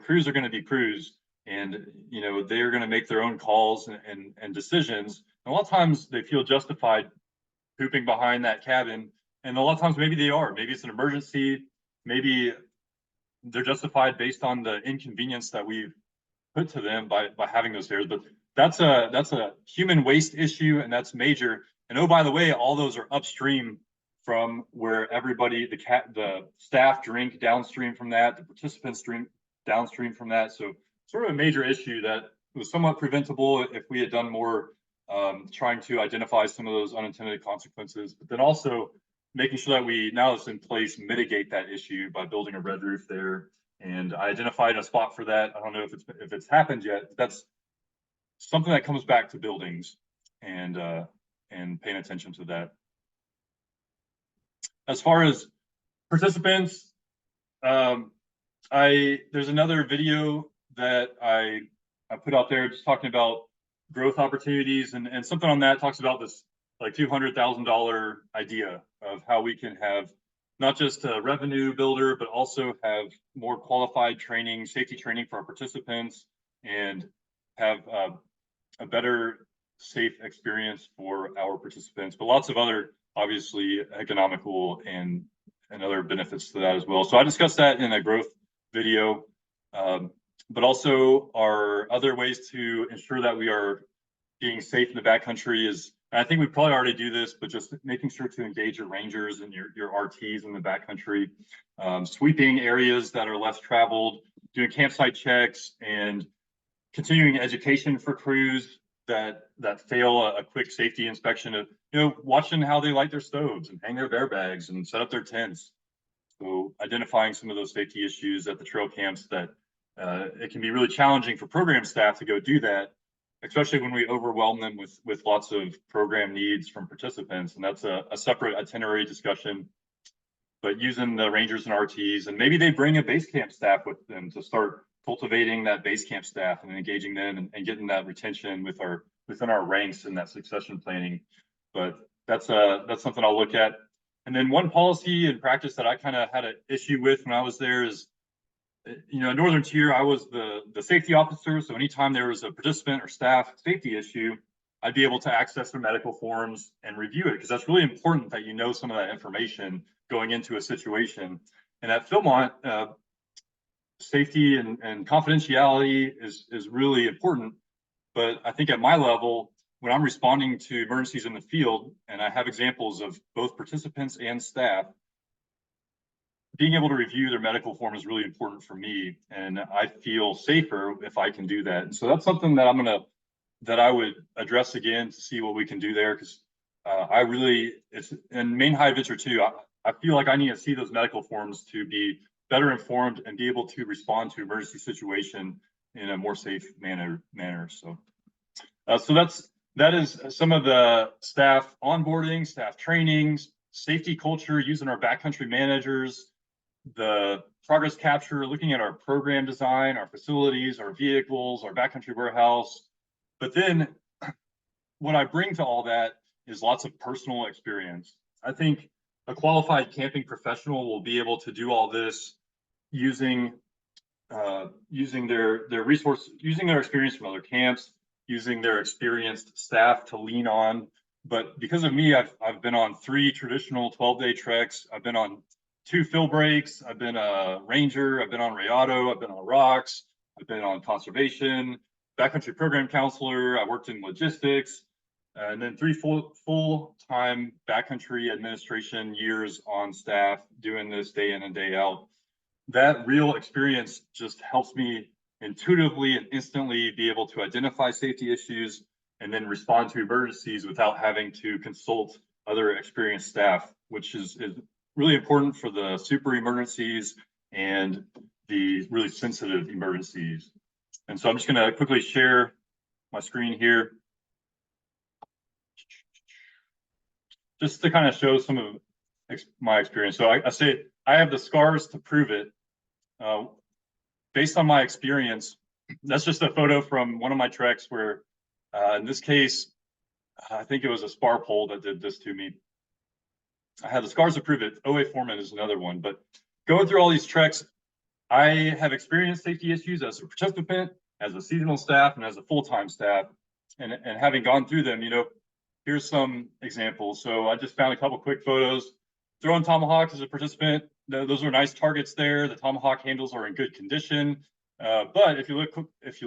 crews are going to be crews, and they are going to make their own calls and decisions. And a lot of times they feel justified pooping behind that cabin, and a lot of times maybe they are. Maybe it's an emergency. Maybe they're justified based on the inconvenience that we've put to them by having those stairs. But that's a human waste issue, and that's major. And oh, by the way, all those are upstream from where everybody, the staff drink downstream from that, the participants drink downstream from that. So sort of a major issue that was somewhat preventable if we had done more trying to identify some of those unintended consequences, but then also making sure that we, now it's in place, mitigate that issue by building a red roof there. And I identified a spot for that. I don't know if it's happened yet. That's something that comes back to buildings and paying attention to that. As far as participants, there's another video that I put out there just talking about growth opportunities, and something on that talks about this like $200,000 idea of how we can have not just a revenue builder, but also have more qualified training, safety training for our participants, and have a better safe experience for our participants, but lots of other, obviously, economical and other benefits to that as well. So I discussed that in a growth video, but also our other ways to ensure that we are being safe in the backcountry is, and I think we probably already do this, but just making sure to engage your rangers and your RTs in the backcountry, sweeping areas that are less traveled, doing campsite checks, and continuing education for crews that fail a quick safety inspection of, watching how they light their stoves and hang their bear bags and set up their tents. So identifying some of those safety issues at the trail camps that it can be really challenging for program staff to go do that, especially when we overwhelm them with lots of program needs from participants. And that's a separate itinerary discussion. But using the rangers and RTs, and maybe they bring a base camp staff with them to start cultivating that base camp staff and engaging them and getting that retention within our ranks and that succession planning. But that's something I'll look at. And then one policy and practice that I kind of had an issue with when I was there is, Northern Tier, I was the safety officer. So anytime there was a participant or staff safety issue, I'd be able to access their medical forms and review it, because that's really important that you know some of that information going into a situation. And at Philmont, safety and confidentiality is really important. But I think at my level, when I'm responding to emergencies in the field, and I have examples of both participants and staff, being able to review their medical form is really important for me, and I feel safer if I can do that. And so that's something that I would address again to see what we can do there, because it's in Maine High Adventure 2. I feel like I need to see those medical forms to be better informed and be able to respond to emergency situation in a more safe manner. So that is some of the staff onboarding, staff trainings, safety culture, using our backcountry managers, the progress capture, looking at our program design, our facilities, our vehicles, our backcountry warehouse. But then what I bring to all that is lots of personal experience. I think a qualified camping professional will be able to do all this using their resource, using their experience from other camps, using their experienced staff to lean on. But because of me, I've been on 3 traditional 12-day treks. I've been on 2 fill breaks. I've been a ranger. I've been on Rayado. I've been on rocks. I've been on conservation, backcountry program counselor. I worked in logistics, and then 3 full-time backcountry administration years on staff doing this day in and day out. That real experience just helps me intuitively and instantly be able to identify safety issues and then respond to emergencies without having to consult other experienced staff, which is really important for the super emergencies and the really sensitive emergencies. And so I'm just going to quickly share my screen here, just to kind of show some of my experience. So I say I have the scars to prove it. Based on my experience, that's just a photo from one of my treks where, in this case, I think it was a spar pole that did this to me. I had the scars to prove it. OA Foreman is another one. But going through all these treks, I have experienced safety issues as a participant, as a seasonal staff, and as a full-time staff. And having gone through them, here's some examples. So I just found a couple quick photos. Throwing tomahawks as a participant, those are nice targets there. The tomahawk handles are in good condition. But if you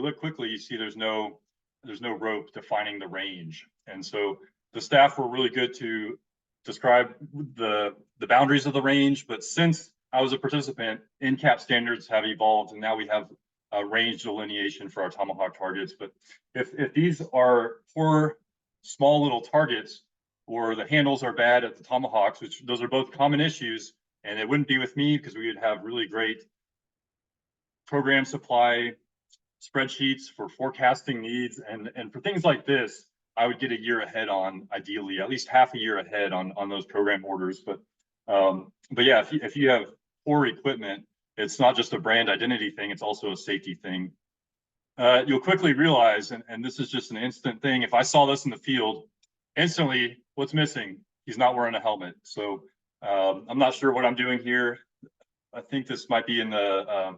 look quickly, you see there's no rope defining the range. And so the staff were really good to describe the boundaries of the range. But since I was a participant, NCAP standards have evolved, and now we have a range delineation for our tomahawk targets. But if these are poor, small little targets, or the handles are bad at the tomahawks, which those are both common issues, and it wouldn't be with me because we would have really great program supply spreadsheets for forecasting needs, and for things like this, I would get a year ahead on, ideally, at least half a year ahead on those program orders. But yeah, if you have poor equipment, it's not just a brand identity thing, it's also a safety thing. You'll quickly realize, and this is just an instant thing, if I saw this in the field, instantly, what's missing? He's not wearing a helmet. So I'm not sure what I'm doing here. I think this might be in the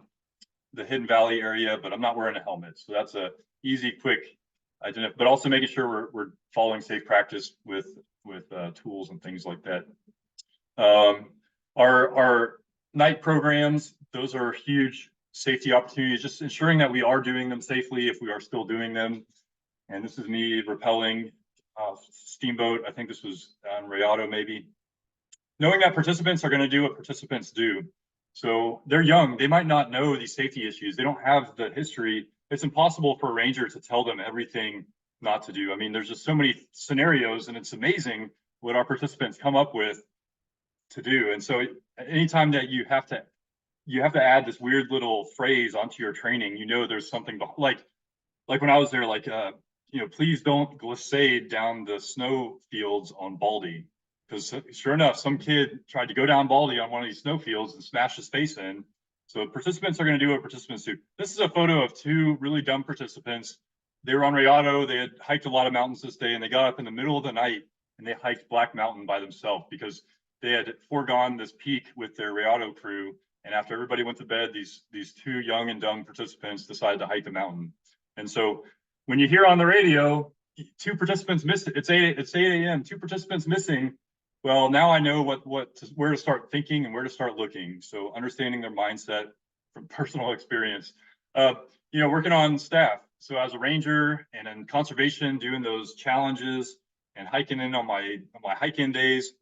Hidden Valley area, but I'm not wearing a helmet. So that's a easy, quick identify, but also making sure we're following safe practice with tools and things like that. Our night programs, those are huge safety opportunities, just ensuring that we are doing them safely if we are still doing them. And this is me rappelling Steamboat. I think this was on Rayado maybe. Knowing that participants are going to do what participants do. So they're young, they might not know these safety issues. They don't have the history. It's impossible for a ranger to tell them everything not to do. I mean, there's just so many scenarios, and it's amazing what our participants come up with to do. And so anytime that you have to add this weird little phrase onto your training, there's something like when I was there, please don't glissade down the snow fields on Baldy, because sure enough, some kid tried to go down Baldy on one of these snow fields and smash his face in. So participants are going to do what participants do. This is a photo of two really dumb participants. They were on Rayado. They had hiked a lot of mountains this day, and they got up in the middle of the night and they hiked Black Mountain by themselves because they had foregone this peak with their Rayado crew. And after everybody went to bed, these two young and dumb participants decided to hike the mountain. And so when you hear on the radio, two participants missed it, it's 8 a.m., two participants missing. Well, now I know where to start thinking and where to start looking. So understanding their mindset from personal experience. Working on staff. So as a ranger and in conservation, doing those challenges and hiking in on my hike-in days.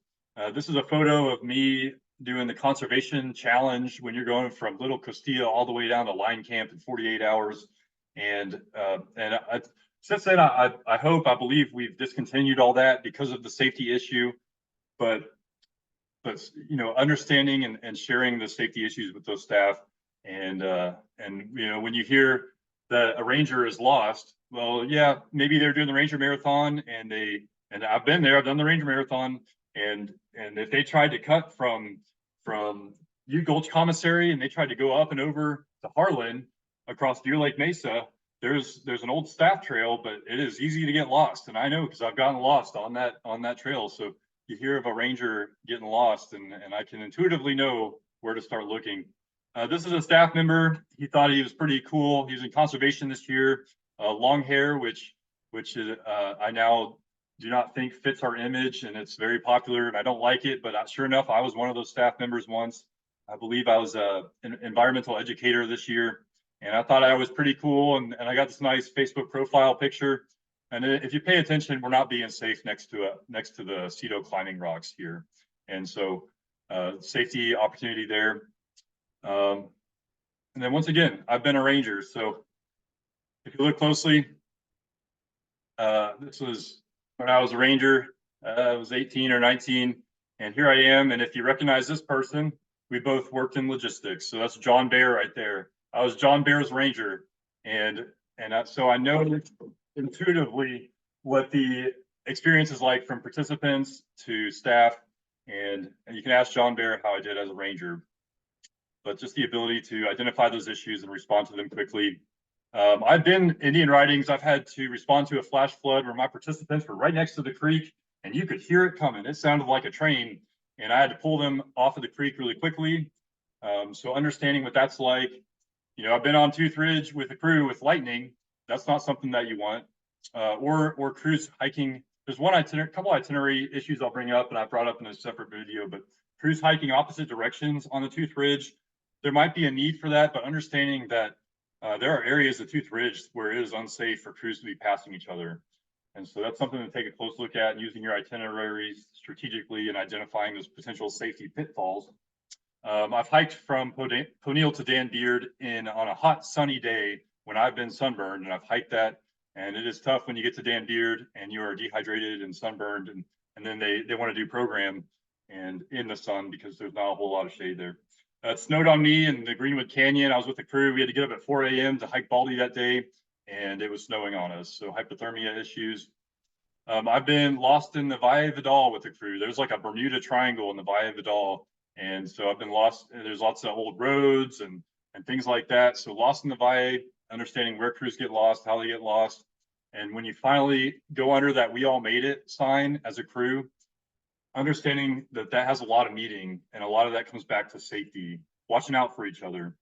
This is a photo of me doing the conservation challenge when you're going from Little Costilla all the way down to Line Camp in 48 hours. And since then, I believe we've discontinued all that because of the safety issue. But understanding and sharing the safety issues with those staff, and when you hear that a ranger is lost, well, yeah, maybe they're doing the Ranger Marathon, and I've been there, I've done the Ranger Marathon, and if they tried to cut from Ute Gulch Commissary and they tried to go up and over to Harlan across Deer Lake Mesa, there's an old staff trail, but it is easy to get lost, and I know because I've gotten lost on that trail. So you hear of a ranger getting lost, and I can intuitively know where to start looking. This is a staff member. He thought he was pretty cool. He's in conservation this year. Long hair, which is I now do not think fits our image, and it's very popular, and I don't like it. But sure enough, I was one of those staff members once. I believe I was an environmental educator this year, and I thought I was pretty cool. And I got this nice Facebook profile picture. And if you pay attention, we're not being safe next to the Cedo climbing rocks here, and so safety opportunity there. And then once again, I've been a ranger. So if you look closely, this was when I was a ranger. I was 18 or 19, and here I am. And if you recognize this person, we both worked in logistics. So that's John Bear right there. I was John Bear's ranger, so I know intuitively what the experience is like from participants to staff, and you can ask John Bear how I did as a ranger. But just the ability to identify those issues and respond to them quickly. I've been Indian ridings. I've had to respond to a flash flood where my participants were right next to the creek and you could hear it coming. It sounded like a train, and I had to pull them off of the creek really quickly. So understanding what that's like. I've been on Tooth Ridge with a crew with lightning. That's not something that you want. Or cruise hiking. There's couple itinerary issues I'll bring up, and I brought up in a separate video, but cruise hiking opposite directions on the Tooth Ridge, there might be a need for that, but understanding that there are areas of Tooth Ridge where it is unsafe for crews to be passing each other. And so that's something to take a close look at, and using your itineraries strategically and identifying those potential safety pitfalls. I've hiked from Poneal to Dan Beard on a hot sunny day when I've been sunburned, and I've hiked that. And it is tough when you get to Dan Beard and you are dehydrated and sunburned, and then they want to do program and in the sun because there's not a whole lot of shade there. It snowed on me in the Greenwood Canyon. I was with the crew. We had to get up at 4 a.m. to hike Baldy that day, and it was snowing on us. So hypothermia issues. I've been lost in the Valle Vidal with the crew. There's like a Bermuda Triangle in the Valle Vidal. And so I've been lost. There's lots of old roads and things like that. So lost in the Valle, understanding where crews get lost, how they get lost. And when you finally go under that "we all made it" sign as a crew, understanding that has a lot of meaning, and a lot of that comes back to safety, watching out for each other.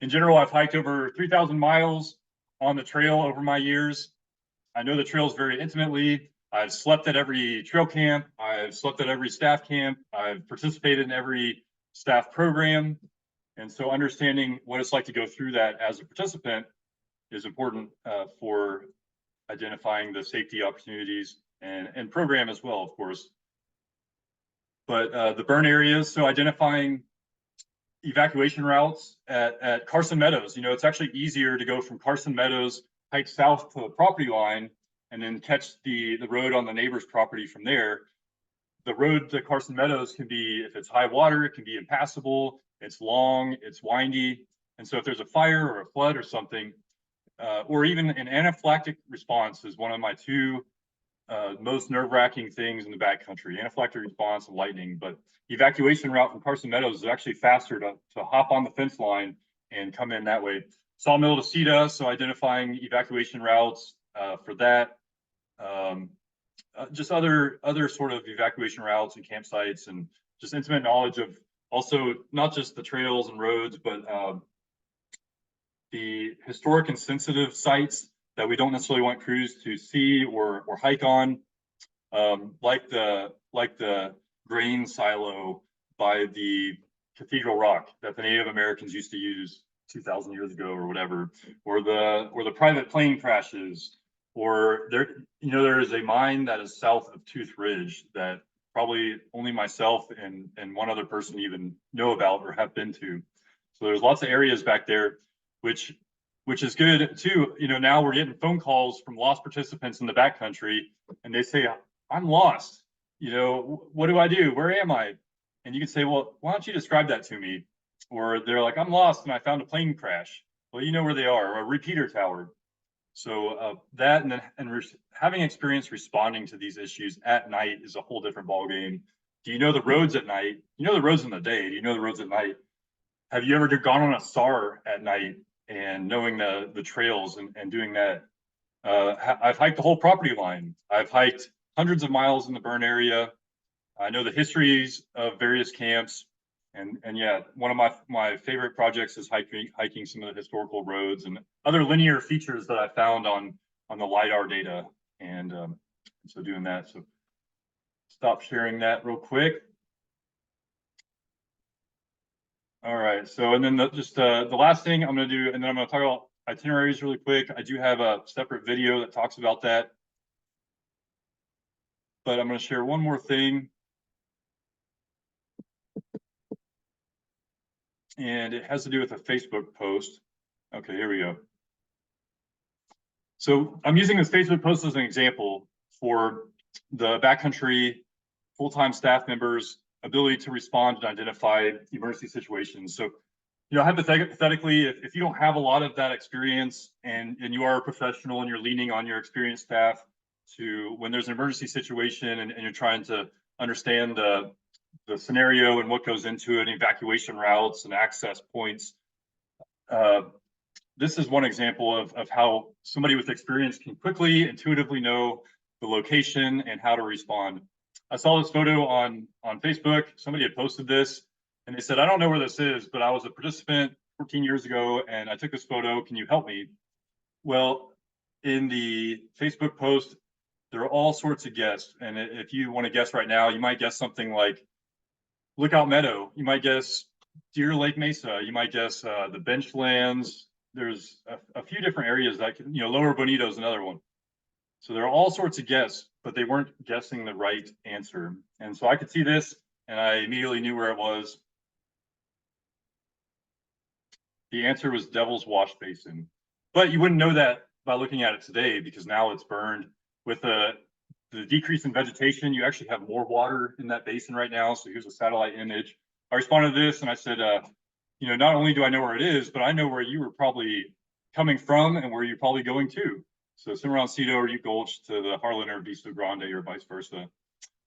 In general, I've hiked over 3,000 miles on the trail over my years. I know the trails very intimately. I've slept at every trail camp. I've slept at every staff camp. I've participated in every staff program. And so understanding what it's like to go through that as a participant is important for identifying the safety opportunities and program as well, of course. But the burn areas, so identifying evacuation routes at Carson Meadows. It's actually easier to go from Carson Meadows hike south to the property line and then catch the road on the neighbor's property from there. The road to Carson Meadows can be, if it's high water, it can be impassable. It's long, it's windy. And so if there's a fire or a flood or something, or even an anaphylactic response is one of my two most nerve-wracking things in the backcountry, anaphylactic response and lightning. But evacuation route from Carson Meadows is actually faster to hop on the fence line and come in that way. Sawmill to CETA, so identifying evacuation routes for that. Just other sort of evacuation routes and campsites, and just intimate knowledge of also not just the trails and roads, but the historic and sensitive sites that we don't necessarily want crews to see or hike on, like the grain silo by the Cathedral Rock that the Native Americans used to use 2,000 years ago or whatever, or the private plane crashes, or there is a mine that is south of Tooth Ridge that probably only myself and one other person even know about or have been to. So there's lots of areas back there, which is good too. Now we're getting phone calls from lost participants in the backcountry, and they say, "I'm lost. What do I do? Where am I?" And you can say, "Well, why don't you describe that to me?" Or they're like, "I'm lost and I found a plane crash." Well, you know where they are, or a repeater tower. So that, and then having experience responding to these issues at night is a whole different ballgame. Do you know the roads at night? You know the roads in the day. Do you know the roads at night? Have you ever gone on a SAR at night and knowing the trails and doing that? I've hiked the whole property line. I've hiked hundreds of miles in the burn area. I know the histories of various camps. And yeah, one of my favorite projects is hiking some of the historical roads and other linear features that I found on the LiDAR data, and so doing that. So stop sharing that real quick. All right. So and then the last thing I'm going to do, and then I'm going to talk about itineraries really quick. I do have a separate video that talks about that, but I'm going to share one more thing. And it has to do with a Facebook post. Okay, here we go. So I'm using this Facebook post as an example for the backcountry full-time staff members' ability to respond and identify emergency situations. So, hypothetically, if you don't have a lot of that experience and you are a professional and you're leaning on your experienced staff to, when there's an emergency situation and you're trying to understand the scenario and what goes into it, evacuation routes and access points. This is one example of how somebody with experience can quickly, intuitively know the location and how to respond. I saw this photo on Facebook. Somebody had posted this and they said, "I don't know where this is, but I was a participant 14 years ago and I took this photo. Can you help me?" Well, in the Facebook post, there are all sorts of guesses. And if you want to guess right now, you might guess something like Lookout Meadow. You might guess Deer Lake Mesa. You might guess the Benchlands. There's a few different areas that can, Lower Bonito is another one. So there are all sorts of guesses, but they weren't guessing the right answer. And so I could see this and I immediately knew where it was. The answer was Devil's Wash Basin. But you wouldn't know that by looking at it today because now it's burned. With the decrease in vegetation, you actually have more water in that basin right now. So here's a satellite image. I responded to this and I said, not only do I know where it is, but I know where you were probably coming from and where you're probably going to. So somewhere around Cedo or Ute Gulch to the Harlan or Vista Grande or vice versa.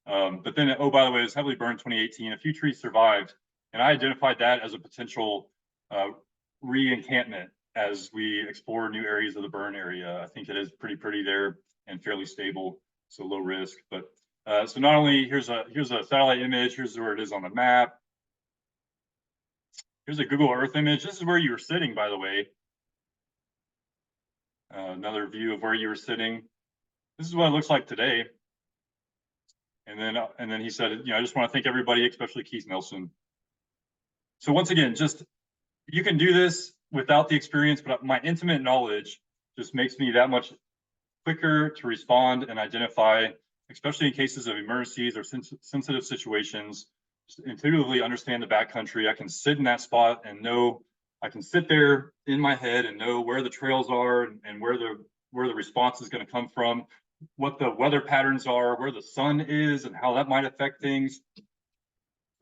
But then, oh, by the way, it was heavily burned 2018. A few trees survived. And I identified that as a potential re-encampment as we explore new areas of the burn area. I think it is pretty there and fairly stable, so low risk. But so not only here's a satellite image, here's where it is on the map. Here's a Google Earth image. This is where you were sitting, by the way. Another view of where you were sitting. This is what it looks like today. And then he said, I just want to thank everybody, especially Keith Nelson. So once again, just you can do this without the experience, but my intimate knowledge just makes me that much quicker to respond and identify, especially in cases of emergencies or sensitive situations. Just intuitively understand the backcountry. I can sit in that spot and know, I can sit there in my head and know where the trails are and where the response is going to come from, what the weather patterns are, where the sun is, and how that might affect things.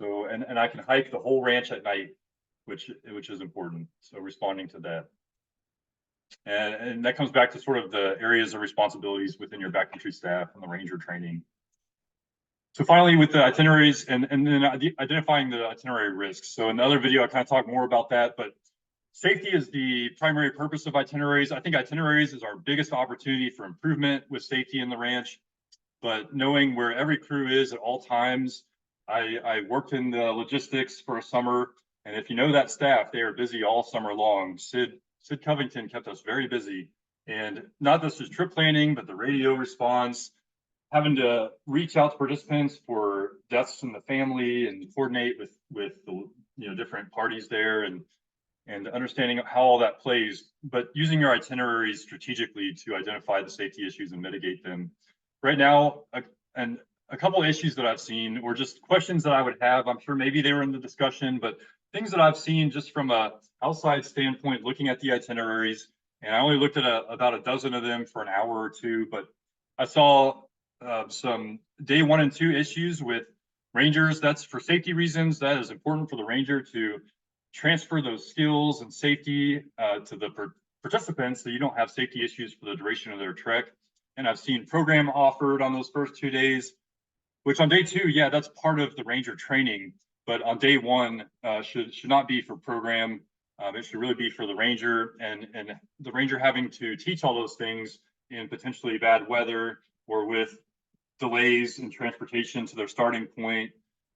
So, and I can hike the whole ranch at night, which is important. So responding to that. And that comes back to sort of the areas of responsibilities within your backcountry staff and the ranger training. So finally, with the itineraries and then identifying the itinerary risks. So in the other video, I kind of talk more about that, but safety is the primary purpose of itineraries. I think itineraries is our biggest opportunity for improvement with safety in the ranch, but knowing where every crew is at all times. I worked in the logistics for a summer, and if you know that staff, they are busy all summer long. Sid Covington kept us very busy, and not just his trip planning, but the radio response, having to reach out to participants for deaths in the family and coordinate with the different parties there, and understanding how all that plays, but using your itineraries strategically to identify the safety issues and mitigate them. Right now, and a couple of issues that I've seen, or just questions that I would have, I'm sure maybe they were in the discussion, but things that I've seen just from a outside standpoint, looking at the itineraries, and I only looked at about a dozen of them for an hour or two, but I saw some day 1 and 2 issues with rangers. That's for safety reasons. That is important for the ranger to transfer those skills and safety to the participants, so you don't have safety issues for the duration of their trek. And I've seen program offered on those first 2 days, which on day 2, yeah, that's part of the ranger training, but on day 1 should not be for program. It should really be for the ranger, and the ranger having to teach all those things in potentially bad weather or with delays in transportation to their starting point.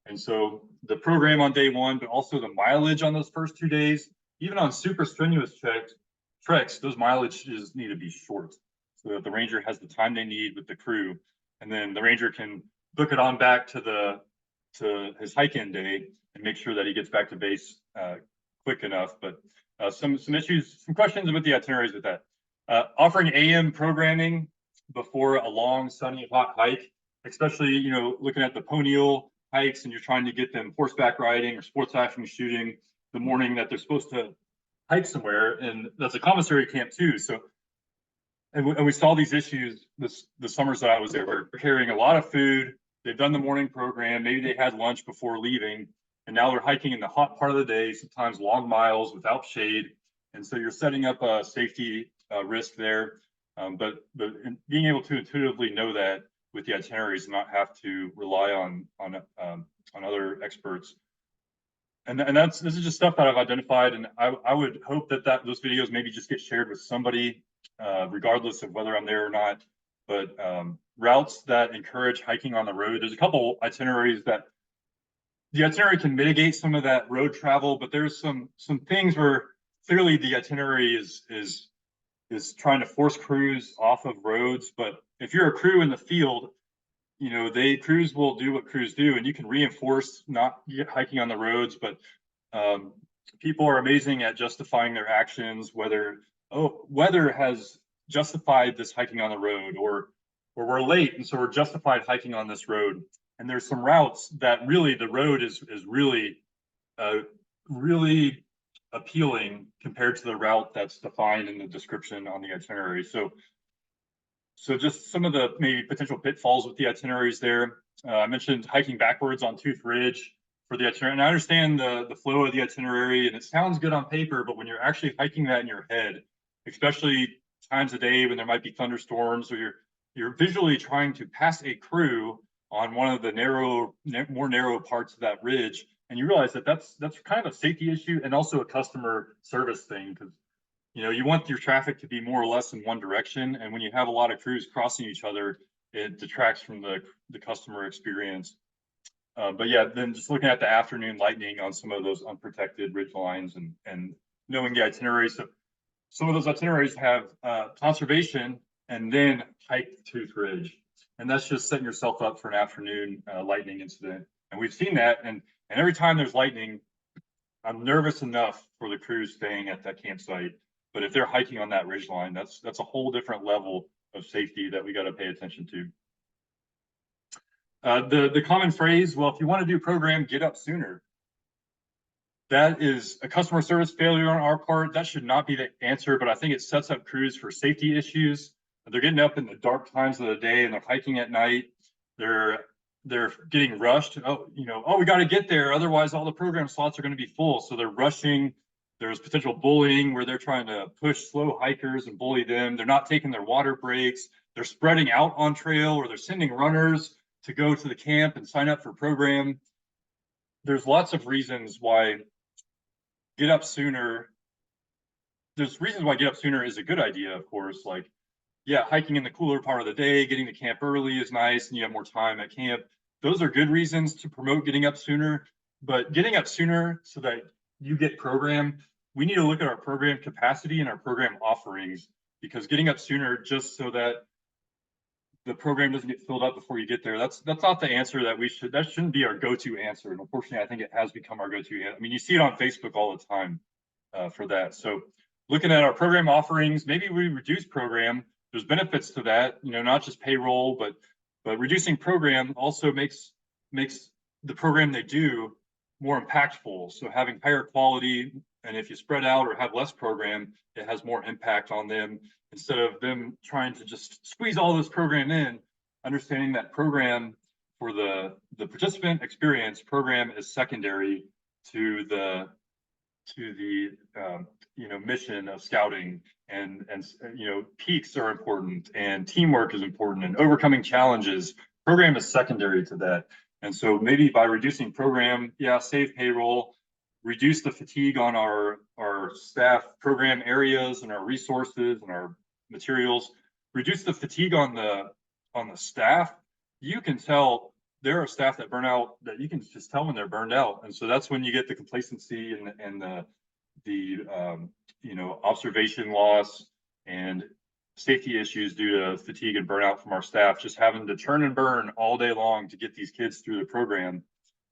And so the program on day 1, but also the mileage on those first 2 days, even on super strenuous treks, those mileages need to be short so that the ranger has the time they need with the crew. And then the ranger can book it on back to his hike-in day and make sure that he gets back to base quick enough. But some issues, some questions with the itineraries with that. Offering AM programming before a long, sunny, hot hike, especially, looking at the Poniel hikes and you're trying to get them horseback riding or sports action shooting the morning that they're supposed to hike somewhere, and that's a commissary camp too. So, and we saw these issues the summers that I was there. We're carrying a lot of food. They've done the morning program. Maybe they had lunch before leaving, and now they're hiking in the hot part of the day, sometimes long miles without shade. And so you're setting up a safety risk there. But being able to intuitively know that with the itineraries and not have to rely on other experts. And this is just stuff that I've identified, and I would hope that those videos maybe just get shared with somebody, regardless of whether I'm there or not. But routes that encourage hiking on the road, there's a couple itineraries that the itinerary can mitigate some of that road travel, but there's some things where clearly the itinerary is trying to force crews off of roads. But if you're a crew in the field, crews will do what crews do, and you can reinforce not hiking on the roads. But people are amazing at justifying their actions, whether weather has justified this hiking on the road, or we're late and so we're justified hiking on this road. And there's some routes that really the road is really appealing compared to the route that's defined in the description on the itinerary. So just some of the maybe potential pitfalls with the itineraries there. I mentioned hiking backwards on Tooth Ridge for the itinerary, and I understand the flow of the itinerary, and it sounds good on paper, but when you're actually hiking that in your head, especially times of day when there might be thunderstorms, or you're visually trying to pass a crew on one of the more narrow parts of that ridge, and you realize that that's kind of a safety issue and also a customer service thing, because you want your traffic to be more or less in one direction, and when you have a lot of crews crossing each other, it detracts from the customer experience. But yeah, then just looking at the afternoon lightning on some of those unprotected ridge lines, and knowing the itineraries. So some of those itineraries have conservation and then hike Tooth Ridge, and that's just setting yourself up for an afternoon lightning incident. And we've seen that, and every time there's lightning, I'm nervous enough for the crews staying at that campsite. But if they're hiking on that ridge line, that's a whole different level of safety that we got to pay attention to. The common phrase, well, if you want to do program, get up sooner. That is a customer service failure on our part. That should not be the answer, but I think it sets up crews for safety issues. They're getting up in the dark times of the day and they're hiking at night. They're getting rushed. Oh, we got to get there, otherwise all the program slots are going to be full. So they're rushing. There's potential bullying where they're trying to push slow hikers and bully them. They're not taking their water breaks. They're spreading out on trail, or they're sending runners to go to the camp and sign up for program. There's lots of reasons why get up sooner. There's reasons why get up sooner is a good idea, of course. Like, yeah, hiking in the cooler part of the day, getting to camp early is nice, and you have more time at camp. Those are good reasons to promote getting up sooner. But getting up sooner so that you get program, we need to look at our program capacity and our program offerings, because getting up sooner just so that the program doesn't get filled up before you get there, that's not the answer that shouldn't be our go-to answer. And unfortunately, I think it has become our go-to. I mean, you see it on Facebook all the time for that. So looking at our program offerings, maybe we reduce program. There's benefits to that, not just payroll, but reducing program also makes the program they do more impactful. So having higher quality, and if you spread out or have less program, it has more impact on them, instead of them trying to just squeeze all this program in. Understanding that program for the participant experience, program is secondary to the mission of scouting, and peaks are important, and teamwork is important, and overcoming challenges. Program is secondary to that. And so maybe by reducing program, save payroll, reduce the fatigue on our staff program areas and our resources and our materials, reduce the fatigue on the staff. You can tell there are staff that burn out, that you can just tell when they're burned out. And so that's when you get the complacency and the observation loss and safety issues due to fatigue and burnout from our staff, just having to turn and burn all day long to get these kids through the program.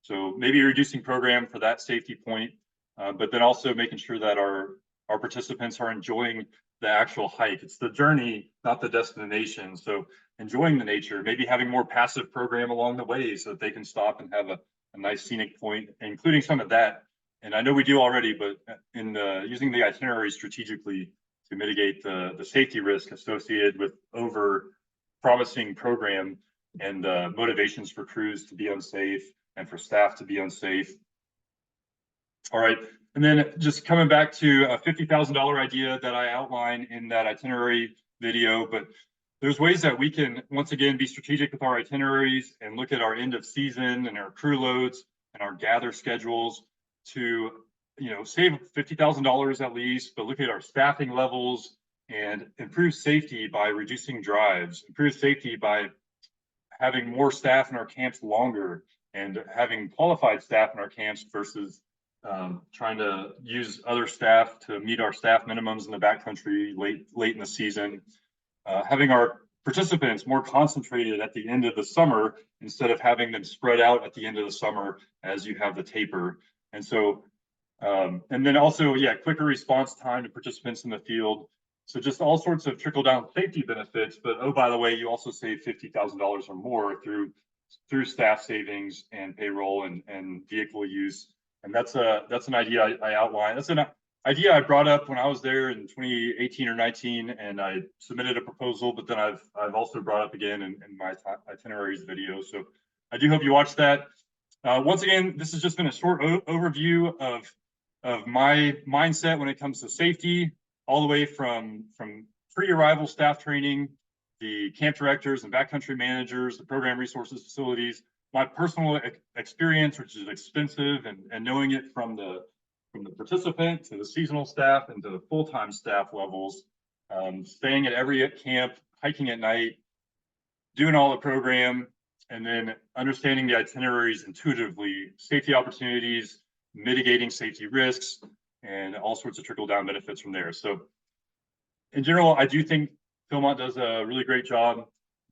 So maybe reducing program for that safety point, but then also making sure that our participants are enjoying the actual hike. It's the journey, not the destination. So enjoying the nature, maybe having more passive program along the way so that they can stop and have a nice scenic point, including some of that. And I know we do already, but in using the itinerary strategically to mitigate the safety risk associated with over promising program and motivations for crews to be unsafe and for staff to be unsafe. All right, and then just coming back to a $50,000 idea that I outlined in that itinerary video, but there's ways that we can, once again, be strategic with our itineraries and look at our end of season and our crew loads and our gather schedules to save $50,000 at least, but look at our staffing levels and improve safety by reducing drives, improve safety by having more staff in our camps longer, and having qualified staff in our camps versus trying to use other staff to meet our staff minimums in the backcountry late in the season. Having our participants more concentrated at the end of the summer instead of having them spread out at the end of the summer as you have the taper. And so, and then also, quicker response time to participants in the field. So just all sorts of trickle down safety benefits, but oh, by the way, you also save $50,000 or more through staff savings and payroll and vehicle use. And that's an idea I outlined. That's an idea I brought up when I was there in 2018 or 19, and I submitted a proposal, but then I've also brought up again in my itineraries video. So I do hope you watch that. Once again, this has just been a short overview of my mindset when it comes to safety, all the way from pre-arrival staff training, the camp directors and backcountry managers, the program resources facilities, my personal experience, which is extensive, and knowing it from the participant to the seasonal staff and to the full-time staff levels, staying at every camp, hiking at night, doing all the program, and then understanding the itineraries intuitively, safety opportunities, mitigating safety risks, and all sorts of trickle-down benefits from there. So in general, I do think Philmont does a really great job,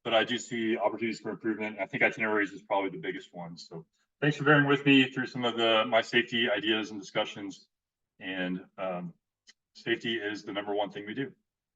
but I do see opportunities for improvement. I think itineraries is probably the biggest one. So thanks for bearing with me through some of my safety ideas and discussions. And safety is the #1 thing we do.